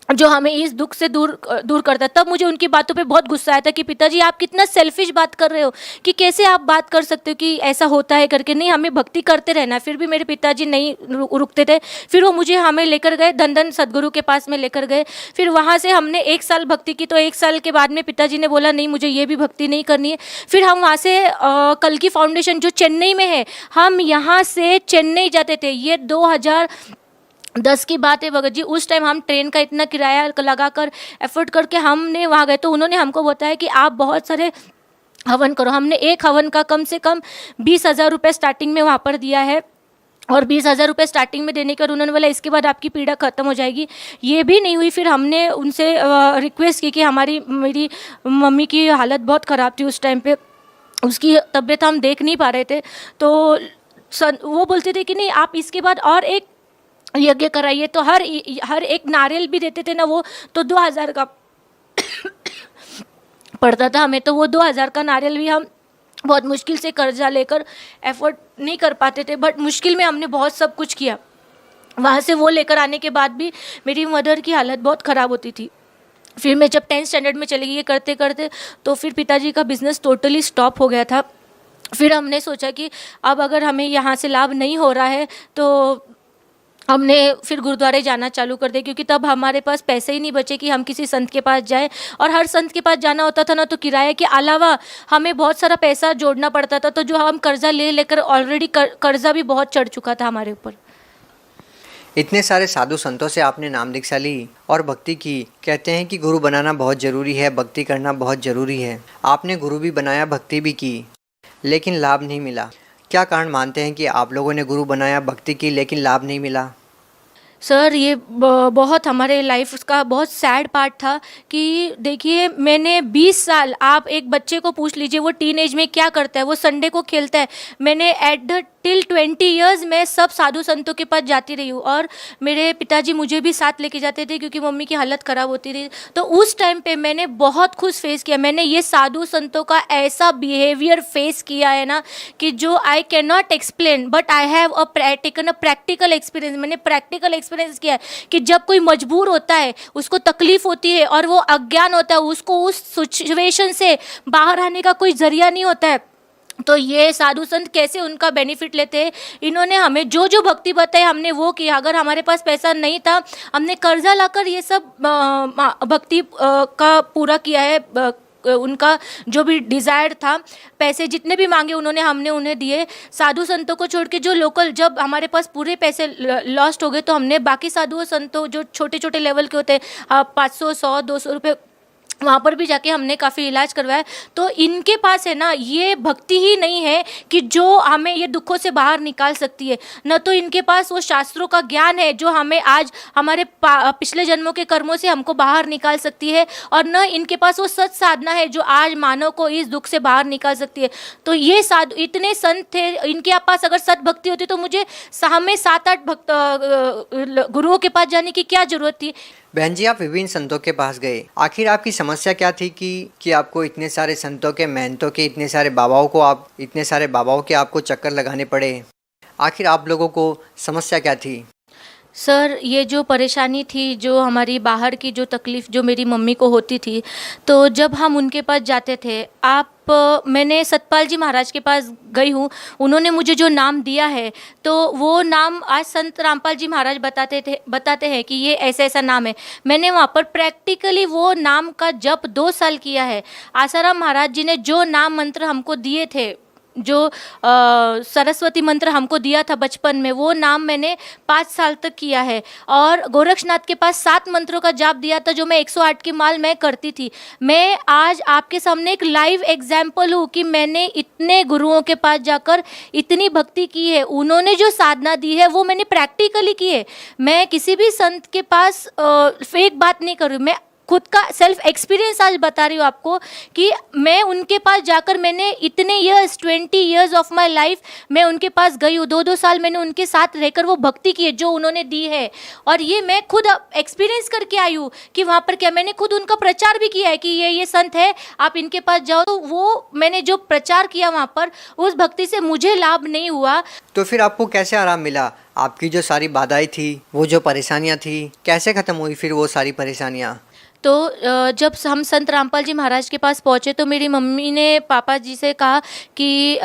जो हमें इस दुख से दूर करता है। तब मुझे उनकी बातों पे बहुत गुस्सा आया था कि पिताजी आप कितना सेल्फिश बात कर रहे हो, कि कैसे आप बात कर सकते हो कि ऐसा होता है करके। नहीं, हमें भक्ति करते रहना है। फिर भी मेरे पिताजी नहीं रुकते थे। फिर वो मुझे हमें लेकर गए, धन सदगुरु के पास में लेकर गए। फिर वहाँ से हमने 1 साल भक्ति की। तो 1 साल के बाद में पिताजी ने बोला नहीं, मुझे ये भी भक्ति नहीं करनी है। फिर हम वहाँ से कल्की फाउंडेशन जो चेन्नई में है, हम यहाँ से चेन्नई जाते थे। ये 2010 की बात है भगत जी। उस टाइम हम ट्रेन का इतना किराया लगाकर एफर्ट करके हमने वहाँ गए। तो उन्होंने हमको बताया कि आप बहुत सारे हवन करो। हमने एक हवन का कम से कम 20,000 रुपये स्टार्टिंग में वहाँ पर दिया है। और 20,000 रुपये स्टार्टिंग में देने के बाद उन्होंने बोला इसके बाद आपकी पीड़ा ख़त्म हो जाएगी। ये भी नहीं हुई। फिर हमने उनसे रिक्वेस्ट की कि मेरी मम्मी की हालत बहुत ख़राब थी उस टाइम पे, उसकी तबीयत हम देख नहीं पा रहे थे। तो वो बोलते थे कि नहीं, आप इसके बाद और एक यज्ञ कराइए। तो हर एक नारियल भी देते थे ना वो, तो 2,000 का पड़ता था हमें। तो वो 2,000 का नारियल भी हम बहुत मुश्किल से कर्जा लेकर एफोर्ड नहीं कर पाते थे। बट मुश्किल में हमने बहुत सब कुछ किया। वहाँ से वो लेकर आने के बाद भी मेरी मदर की हालत बहुत ख़राब होती थी। फिर मैं जब 10th स्टैंडर्ड में चली गई, ये करते करते तो फिर पिताजी का बिज़नेस टोटली स्टॉप हो गया था। फिर हमने सोचा कि अब अगर हमें यहाँ से लाभ नहीं हो रहा है तो हमने फिर गुरुद्वारे जाना चालू कर दिया, क्योंकि तब हमारे पास पैसे ही नहीं बचे कि हम किसी संत के पास जाएं। और हर संत के पास जाना होता था ना, तो किराए के अलावा हमें बहुत सारा पैसा जोड़ना पड़ता था। तो जो हम कर्जा लेकर ऑलरेडी कर्जा भी बहुत चढ़ चुका था हमारे ऊपर।
इतने सारे साधु संतों से आपने नाम दीक्षा ली और भक्ति की। कहते हैं कि गुरु बनाना बहुत ज़रूरी है, भक्ति करना बहुत ज़रूरी है। आपने गुरु भी बनाया, भक्ति भी की, लेकिन लाभ नहीं मिला। क्या कारण मानते हैं कि आप लोगों ने गुरु बनाया, भक्ति की, लेकिन लाभ नहीं मिला?
सर, ये बहुत हमारे लाइफ का बहुत सैड पार्ट था कि देखिए, मैंने 20 साल, आप एक बच्चे को पूछ लीजिए वो टीनेज में क्या करता है, वो संडे को खेलता है। मैंने टिल 20 इयर्स मैं सब साधु संतों के पास जाती रही हूँ। और मेरे पिताजी मुझे भी साथ लेके जाते थे क्योंकि मम्मी की हालत ख़राब होती थी। तो उस टाइम पे मैंने बहुत कुछ फेस किया। मैंने ये साधु संतों का ऐसा बिहेवियर फेस किया है ना कि जो I can not explain, but I have taken a practical experience. मैंने प्रैक्टिकल एक्सपीरियंस किया है कि जब कोई मजबूर होता है, उसको तकलीफ होती है और वो अज्ञान होता है, उसको उस सिचुएशन से बाहर आने का कोई जरिया नहीं होता है, तो ये साधु संत कैसे उनका बेनिफिट लेते हैं। इन्होंने हमें जो जो भक्ति बताई हमने वो किया। अगर हमारे पास पैसा नहीं था, हमने कर्जा लाकर ये सब भक्ति का पूरा किया है। उनका जो भी डिज़ायर था, पैसे जितने भी मांगे हमने उन्हें दिए। साधु संतों को छोड़ के जो लोकल, जब हमारे पास पूरे पैसे लॉस्ट हो गए तो हमने बाकी साधु संतों जो छोटे छोटे लेवल के होते हैं, 500, 100, 200 रुपये, वहाँ पर भी जाके हमने काफ़ी इलाज करवाया। तो इनके पास है ना, ये भक्ति ही नहीं है कि जो हमें ये दुखों से बाहर निकाल सकती है, न तो इनके पास वो शास्त्रों का ज्ञान है जो हमें आज हमारे पिछले जन्मों के कर्मों से हमको बाहर निकाल सकती है, और न इनके पास वो सच साधना है जो आज मानव को इस दुख से बाहर निकाल सकती है। तो ये साधु इतने संत थे, इनके पास अगर सत भक्ति होती तो मुझे हमें 7-8 गुरुओं के पास जाने की क्या जरूरत थी।
बहन जी, आप विभिन्न संतों के पास गए, आखिर आपकी समस्या क्या थी कि आपको इतने सारे संतों के, महंतों के, इतने सारे बाबाओं के आपको चक्कर लगाने पड़े? आखिर आप लोगों को समस्या क्या थी?
सर, ये जो परेशानी थी, जो हमारी बाहर की जो तकलीफ़ जो मेरी मम्मी को होती थी, तो जब हम उनके पास जाते थे, मैंने सतपाल जी महाराज के पास गई हूँ। उन्होंने मुझे जो नाम दिया है, तो वो नाम आज संत रामपाल जी महाराज बताते हैं कि ये ऐसा ऐसा नाम है। मैंने वहाँ पर प्रैक्टिकली वो नाम का जप 2 साल किया है। आसाराम महाराज जी ने जो नाम मंत्र हमको दिए थे, जो सरस्वती मंत्र हमको दिया था बचपन में, वो नाम मैंने 5 साल तक किया है। और गोरक्षनाथ के पास 7 मंत्रों का जाप दिया था, जो मैं 108 की माल मैं करती थी। मैं आज आपके सामने एक लाइव एग्जाम्पल हूँ कि मैंने इतने गुरुओं के पास जाकर इतनी भक्ति की है। उन्होंने जो साधना दी है वो मैंने प्रैक्टिकली की है। मैं किसी भी संत के पास फेक बात नहीं कर रही हूँ। मैं खुद का सेल्फ एक्सपीरियंस आज बता रही हूँ आपको कि मैं उनके पास जाकर मैंने इतने years 20 years of my life मैं उनके पास गई हूँ, 2-2 साल मैंने उनके साथ रहकर वो भक्ति की है जो उन्होंने दी है। और ये मैं खुद एक्सपीरियंस करके आई हूँ कि वहाँ पर क्या, मैंने खुद उनका प्रचार भी किया है कि ये संत है, आप इनके पास जाओ। तो वो मैंने जो प्रचार किया वहाँ पर, उस भक्ति से मुझे लाभ नहीं हुआ।
तो फिर आपको कैसे आराम मिला? आपकी जो सारी बाधाएं थी, वो जो परेशानियां थी, कैसे ख़त्म हुई फिर वो सारी परेशानियां?
तो जब हम संत रामपाल जी महाराज के पास पहुँचे तो मेरी मम्मी ने पापा जी से कहा कि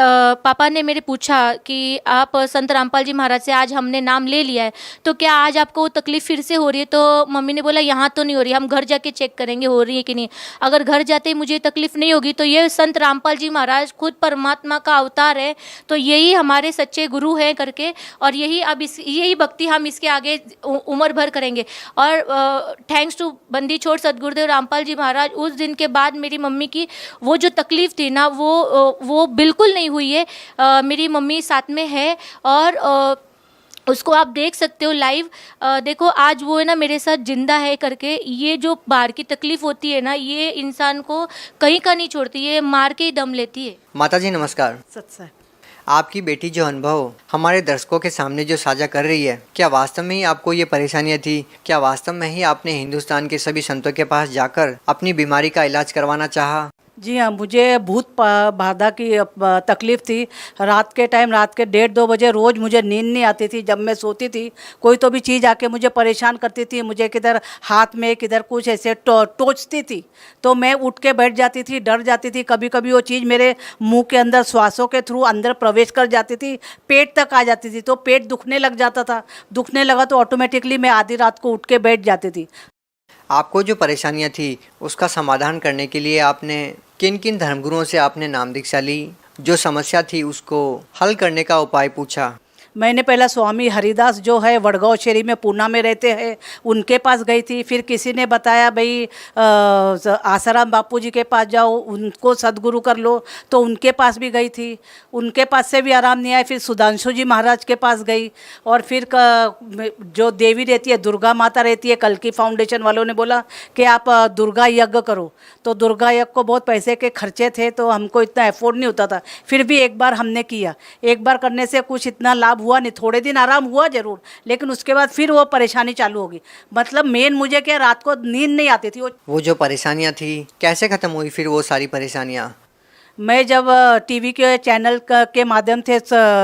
पापा ने मेरे पूछा कि आप संत रामपाल जी महाराज से आज हमने नाम ले लिया है तो क्या आज आपको तकलीफ़ फिर से हो रही है? तो मम्मी ने बोला यहाँ तो नहीं हो रही, हम घर जाके चेक करेंगे हो रही है कि नहीं। अगर घर जाते ही मुझे तकलीफ़ नहीं होगी तो ये संत रामपाल जी महाराज खुद परमात्मा का अवतार है, तो यही हमारे सच्चे गुरु हैं करके, और यही अब यही भक्ति हम इसके आगे उम्र भर करेंगे। और थैंक्स टू बंदी छोड़ सदगुरुदेव रामपाल जी महाराज, उस दिन के बाद मेरी मम्मी की वो जो तकलीफ़ थी ना वो बिल्कुल नहीं हुई है। मेरी मम्मी साथ में है और उसको आप देख सकते हो लाइव। देखो आज वो है ना मेरे साथ जिंदा है करके। ये जो बाहर की तकलीफ़ होती है ना, ये इंसान को कहीं का नहीं छोड़ती, ये मार के ही दम लेती है।
माता जी नमस्कार।
सत्संग।
आपकी बेटी जो अनुभव हमारे दर्शकों के सामने जो साझा कर रही है, क्या वास्तव में ही आपको ये परेशानियां थी? क्या वास्तव में ही आपने हिंदुस्तान के सभी संतों के पास जाकर अपनी बीमारी का इलाज करवाना चाहा?
जी हाँ, मुझे भूत बाधा की तकलीफ़ थी। रात के 1:30-2 बजे रोज़ मुझे नींद नहीं आती थी। जब मैं सोती थी कोई तो भी चीज़ आके मुझे परेशान करती थी, मुझे किधर हाथ में किधर कुछ ऐसे टोचती थी तो मैं उठ के बैठ जाती थी, डर जाती थी। कभी कभी वो चीज़ मेरे मुंह के अंदर श्वासों के थ्रू अंदर प्रवेश कर जाती थी, पेट तक आ जाती थी, तो पेट दुखने लग जाता था। दुखने लगा तो ऑटोमेटिकली मैं आधी रात को उठ के बैठ जाती थी।
आपको जो परेशानियां थी उसका समाधान करने के लिए आपने किन किन धर्मगुरुओं से आपने नाम दीक्षा ली? जो समस्या थी उसको हल करने का उपाय पूछा?
मैंने पहला स्वामी हरिदास जो है वडगांव शेरी में पूना में रहते हैं, उनके पास गई थी। फिर किसी ने बताया भाई आसाराम बापू जी के पास जाओ, उनको सदगुरु कर लो, तो उनके पास भी गई थी। उनके पास से भी आराम नहीं आया। फिर सुधांशु जी महाराज के पास गई। और फिर जो देवी रहती है, दुर्गा माता रहती है, कल्की फाउंडेशन वालों ने बोला कि आप दुर्गा यज्ञ करो। तो दुर्गा यज्ञ को बहुत पैसे के खर्चे थे तो हमको इतना अफोर्ड नहीं होता था। फिर भी एक बार हमने किया। एक बार करने से कुछ इतना लाभ हुआ नहीं, थोड़े दिन आराम हुआ जरूर, लेकिन उसके बाद फिर वो परेशानी चालू होगी। मतलब मेन मुझे क्या, रात को नींद नहीं आती थी।
वो जो परेशानियां थी कैसे ख़त्म हुई फिर वो सारी परेशानियां?
मैं जब टीवी के चैनल के माध्यम से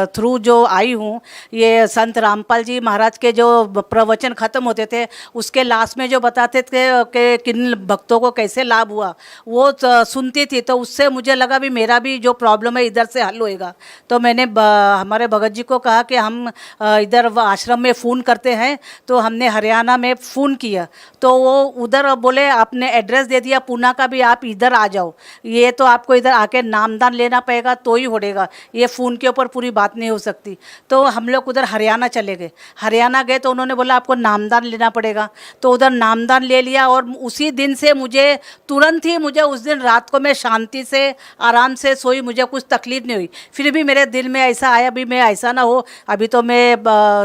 थ्रू जो आई हूँ, ये संत रामपाल जी महाराज के जो प्रवचन ख़त्म होते थे उसके लास्ट में जो बताते थे कि किन भक्तों को कैसे लाभ हुआ, वो सुनती थी। तो उससे मुझे लगा भी मेरा भी जो प्रॉब्लम है इधर से हल होएगा। तो मैंने हमारे भगत जी को कहा कि हम इधर आश्रम में फ़ोन करते हैं। तो हमने हरियाणा में फ़ोन किया तो वो उधर बोले आपने एड्रेस दे दिया पूना का भी, आप इधर आ जाओ, ये तो आपको इधर आके नामदान लेना पड़ेगा तो ही होगा, ये फ़ोन के ऊपर पूरी बात नहीं हो सकती। तो हम लोग उधर हरियाणा चले गए। हरियाणा गए तो उन्होंने बोला आपको नामदान लेना पड़ेगा। तो उधर नामदान ले लिया और उसी दिन से मुझे तुरंत ही उस दिन रात को मैं शांति से आराम से सोई, मुझे कुछ तकलीफ नहीं हुई। फिर भी मेरे दिल में ऐसा आया भी मैं ऐसा ना हो, अभी तो मैं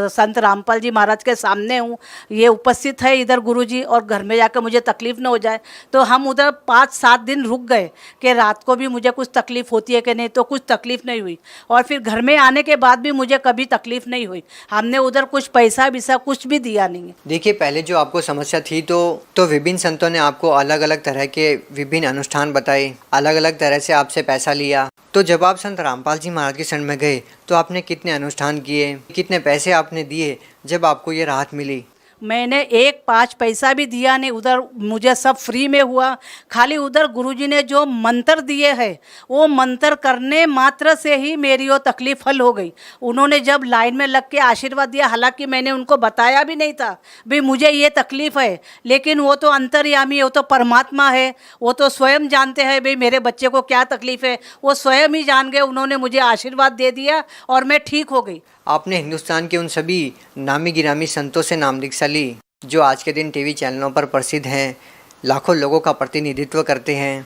संत रामपाल जी महाराज के सामने हूँ, ये उपस्थित है इधर गुरु जी, और घर में जाकर मुझे तकलीफ़ ना हो जाए। तो हम उधर 5-7 दिन रुक गए कि रात को भी मुझे कुछ तकलीफ़ होती है कि नहीं, तो कुछ तकलीफ़ नहीं हुई। और फिर घर में आने के बाद भी मुझे कभी तकलीफ़ नहीं हुई। हमने उधर कुछ पैसा विसा कुछ भी दिया नहीं है।
देखिए, पहले जो आपको समस्या थी तो विभिन्न संतों ने आपको अलग अलग तरह के विभिन्न अनुष्ठान बताए, अलग अलग तरह से आपसे पैसा लिया। तो जब आप संत रामपाल जी महाराज के शरण में गए तो आपने कितने अनुष्ठान किए, कितने पैसे आपने दिए जब आपको ये राहत मिली?
मैंने 1 पैसा भी दिया नहीं, उधर मुझे सब फ्री में हुआ। खाली उधर गुरुजी ने जो मंत्र दिए हैं वो मंत्र करने मात्र से ही मेरी वो तकलीफ़ हल हो गई। उन्होंने जब लाइन में लग के आशीर्वाद दिया, हालांकि मैंने उनको बताया भी नहीं था भाई मुझे ये तकलीफ़ है, लेकिन वो तो अंतर्यामी है, वो तो परमात्मा है, वो तो स्वयं जानते हैं भाई मेरे बच्चे को क्या तकलीफ़ है, वो स्वयं ही जान गए। उन्होंने मुझे आशीर्वाद दे दिया और मैं ठीक हो गई।
आपने हिंदुस्तान के उन सभी नामी गिरामी संतों से नाम दीक्षा ली जो आज के दिन टीवी चैनलों पर प्रसिद्ध हैं, लाखों लोगों का प्रतिनिधित्व करते हैं,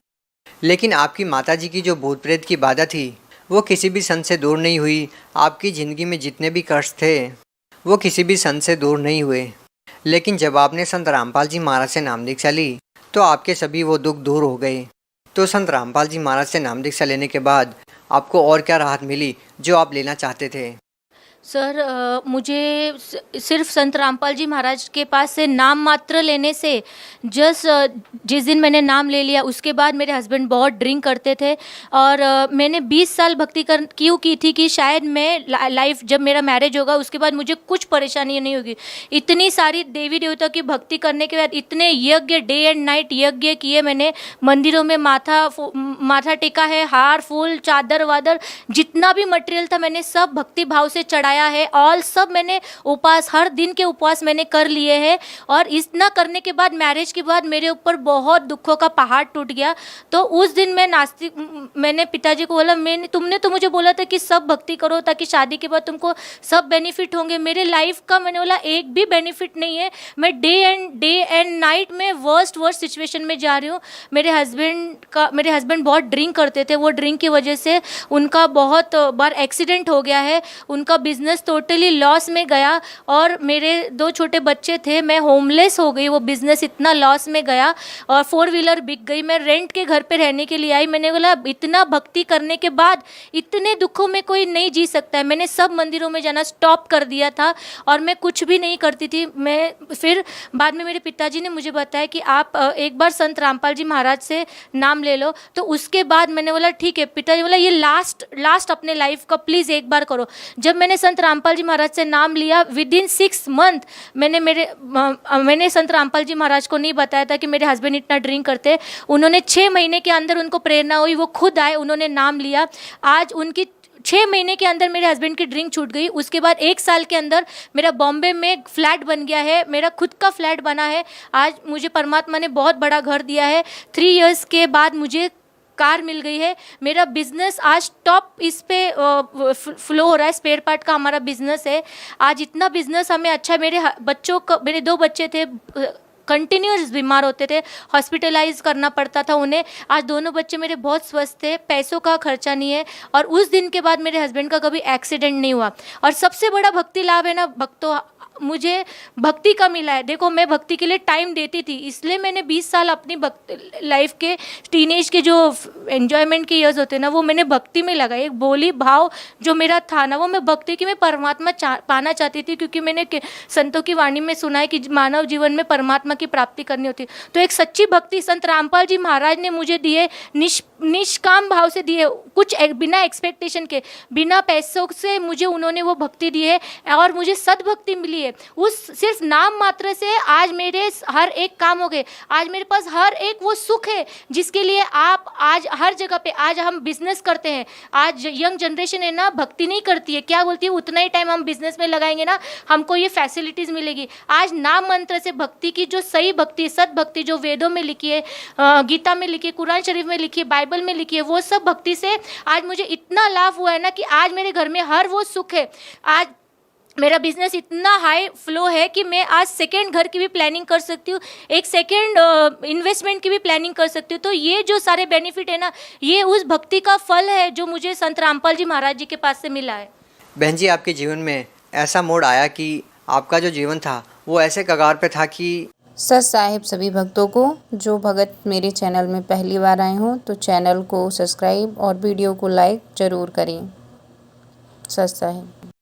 लेकिन आपकी माताजी की जो भूत प्रेत की बाधा थी वो किसी भी संत से दूर नहीं हुई। आपकी ज़िंदगी में जितने भी कष्ट थे वो किसी भी संत से दूर नहीं हुए। लेकिन जब आपने संत रामपाल जी महाराज से नाम दीक्षा ली तो आपके सभी वो दुख दूर हो गए। तो संत रामपाल जी महाराज से नाम दीक्षा लेने के बाद आपको और क्या राहत मिली जो आप लेना चाहते थे?
सर मुझे सिर्फ संत रामपाल जी महाराज के पास से नाम मात्र लेने से जिस दिन मैंने नाम ले लिया उसके बाद मेरे हस्बैंड बहुत ड्रिंक करते थे और मैंने 20 साल भक्ति क्यों की थी कि शायद मैं लाइफ जब मेरा मैरिज होगा उसके बाद मुझे कुछ परेशानी नहीं होगी। इतनी सारी देवी देवता की भक्ति करने के बाद इतने यज्ञ डे एंड नाइट यज्ञ किए मैंने, मंदिरों में माथा टेका है, हार फूल चादर वादर जितना भी मटेरियल था मैंने सब भक्ति भाव से चढ़ाया है। ऑल सब मैंने उपवास हर दिन के उपवास मैंने कर लिए हैं और इतना करने के बाद मैरिज के बाद मेरे ऊपर बहुत दुखों का पहाड़ टूट गया। तो उस दिन मैंने पिताजी को बोला, तुमने तो मुझे बोला था कि सब भक्ति करो ताकि शादी के बाद तुमको सब बेनिफिट होंगे। मेरे लाइफ का मैंने बोला एक भी बेनिफिट नहीं है। मैं डे एंड नाइट में वर्स्ट सिचुएशन में जा रही हूँ। मेरे हस्बैंड बहुत ड्रिंक करते थे। वो ड्रिंक की वजह से उनका बहुत बार एक्सीडेंट हो गया है। उनका बिजनेस टोटली लॉस में गया और मेरे 2 छोटे बच्चे थे। मैं होमलेस हो गई। वो बिजनेस इतना लॉस में गया और 4 व्हीलर बिक गई। मैं रेंट के घर पे रहने के लिए आई। मैंने बोला इतना भक्ति करने के बाद इतने दुखों में कोई नहीं जी सकता है। मैंने सब मंदिरों में जाना स्टॉप कर दिया था और मैं कुछ भी नहीं करती थी। फिर बाद में मेरे पिताजी ने मुझे बताया कि आप एक बार संत रामपाल जी महाराज से नाम ले लो। तो उसके बाद मैंने बोला ठीक है। पिताजी बोला ये लास्ट अपने लाइफ का प्लीज़ एक बार करो। जब मैंने संत रामपाल जी महाराज से नाम लिया विदिन 6 मंथ मैंने संत रामपाल जी महाराज को नहीं बताया था कि मेरे हस्बैंड इतना ड्रिंक करते। उन्होंने 6 महीने के अंदर उनको प्रेरणा हुई, वो खुद आए, उन्होंने नाम लिया। आज उनकी 6 महीने के अंदर मेरे हस्बैंड की ड्रिंक छूट गई। उसके बाद 1 साल के अंदर मेरा बॉम्बे में फ्लैट बन गया है। मेरा खुद का फ्लैट बना है। आज मुझे परमात्मा ने बहुत बड़ा घर दिया है। 3 इयर्स के बाद मुझे कार मिल गई है। मेरा बिजनेस आज टॉप इस पे फ्लो हो रहा है। स्पेयर पार्ट का हमारा बिजनेस है। आज इतना बिजनेस हमें अच्छा। मेरे 2 बच्चे थे कंटिन्यूअस बीमार होते थे, हॉस्पिटलाइज करना पड़ता था उन्हें। आज दोनों बच्चे मेरे बहुत स्वस्थ थे, पैसों का खर्चा नहीं है और उस दिन के बाद मेरे हस्बैंड का कभी एक्सीडेंट नहीं हुआ। और सबसे बड़ा भक्ति लाभ है ना भक्तों, मुझे भक्ति का मिला है। देखो मैं भक्ति के लिए टाइम देती थी, इसलिए मैंने 20 साल अपनी लाइफ के टीनेज के जो एन्जॉयमेंट के ईयर्स होते हैं ना वो मैंने भक्ति में लगाए। एक बोली भाव जो मेरा था ना वो मैं भक्ति की मैं परमात्मा पाना चाहती थी, क्योंकि मैंने संतों की वाणी में सुना है कि मानव जीवन में परमात्मा की प्राप्ति करनी होती है। तो एक सच्ची भक्ति संत रामपाल जी महाराज ने मुझे दी है, निष्काम भाव से दी है, कुछ बिना एक्सपेक्टेशन के, बिना पैसों से मुझे उन्होंने वो भक्ति दी है और मुझे सद्भक्ति मिली है। उस सिर्फ नाम मात्र से आज मेरे हर एक काम हो गए। आज मेरे पास हर एक वो सुख है जिसके लिए आप आज हर जगह पे आज हम बिजनेस करते हैं। आज यंग जनरेशन है ना भक्ति नहीं करती है, क्या बोलती है उतना ही टाइम हम बिजनेस में लगाएंगे ना हमको ये फैसिलिटीज़ मिलेगी। आज नाम मंत्र से भक्ति की जो सही भक्ति सद्भक्ति जो वेदों में लिखी है, गीता में लिखी है, कुरान शरीफ में लिखी है, बाइबल में लिखी है, वो सब भक्ति से आज मुझे इतना लाभ हुआ है ना कि आज मेरे घर में हर वो सुख है। आज मेरा बिजनेस इतना हाई फ्लो है कि मैं आज सेकेंड घर की भी प्लानिंग कर सकती हूँ, एक सेकेंड इन्वेस्टमेंट की भी प्लानिंग कर सकती हूँ। तो ये जो सारे बेनिफिट है ना ये उस भक्ति का फल है जो मुझे संत रामपाल जी महाराज जी के पास से मिला है।
बहन जी, आपके जीवन में ऐसा मोड़ आया कि आपका जो जीवन था वो ऐसे कगार पे था कि
सत साहिब सभी भक्तों को, जो भगत मेरे चैनल में पहली बार आए हों तो चैनल को सब्सक्राइब और वीडियो को लाइक ज़रूर करें। सत साहिब।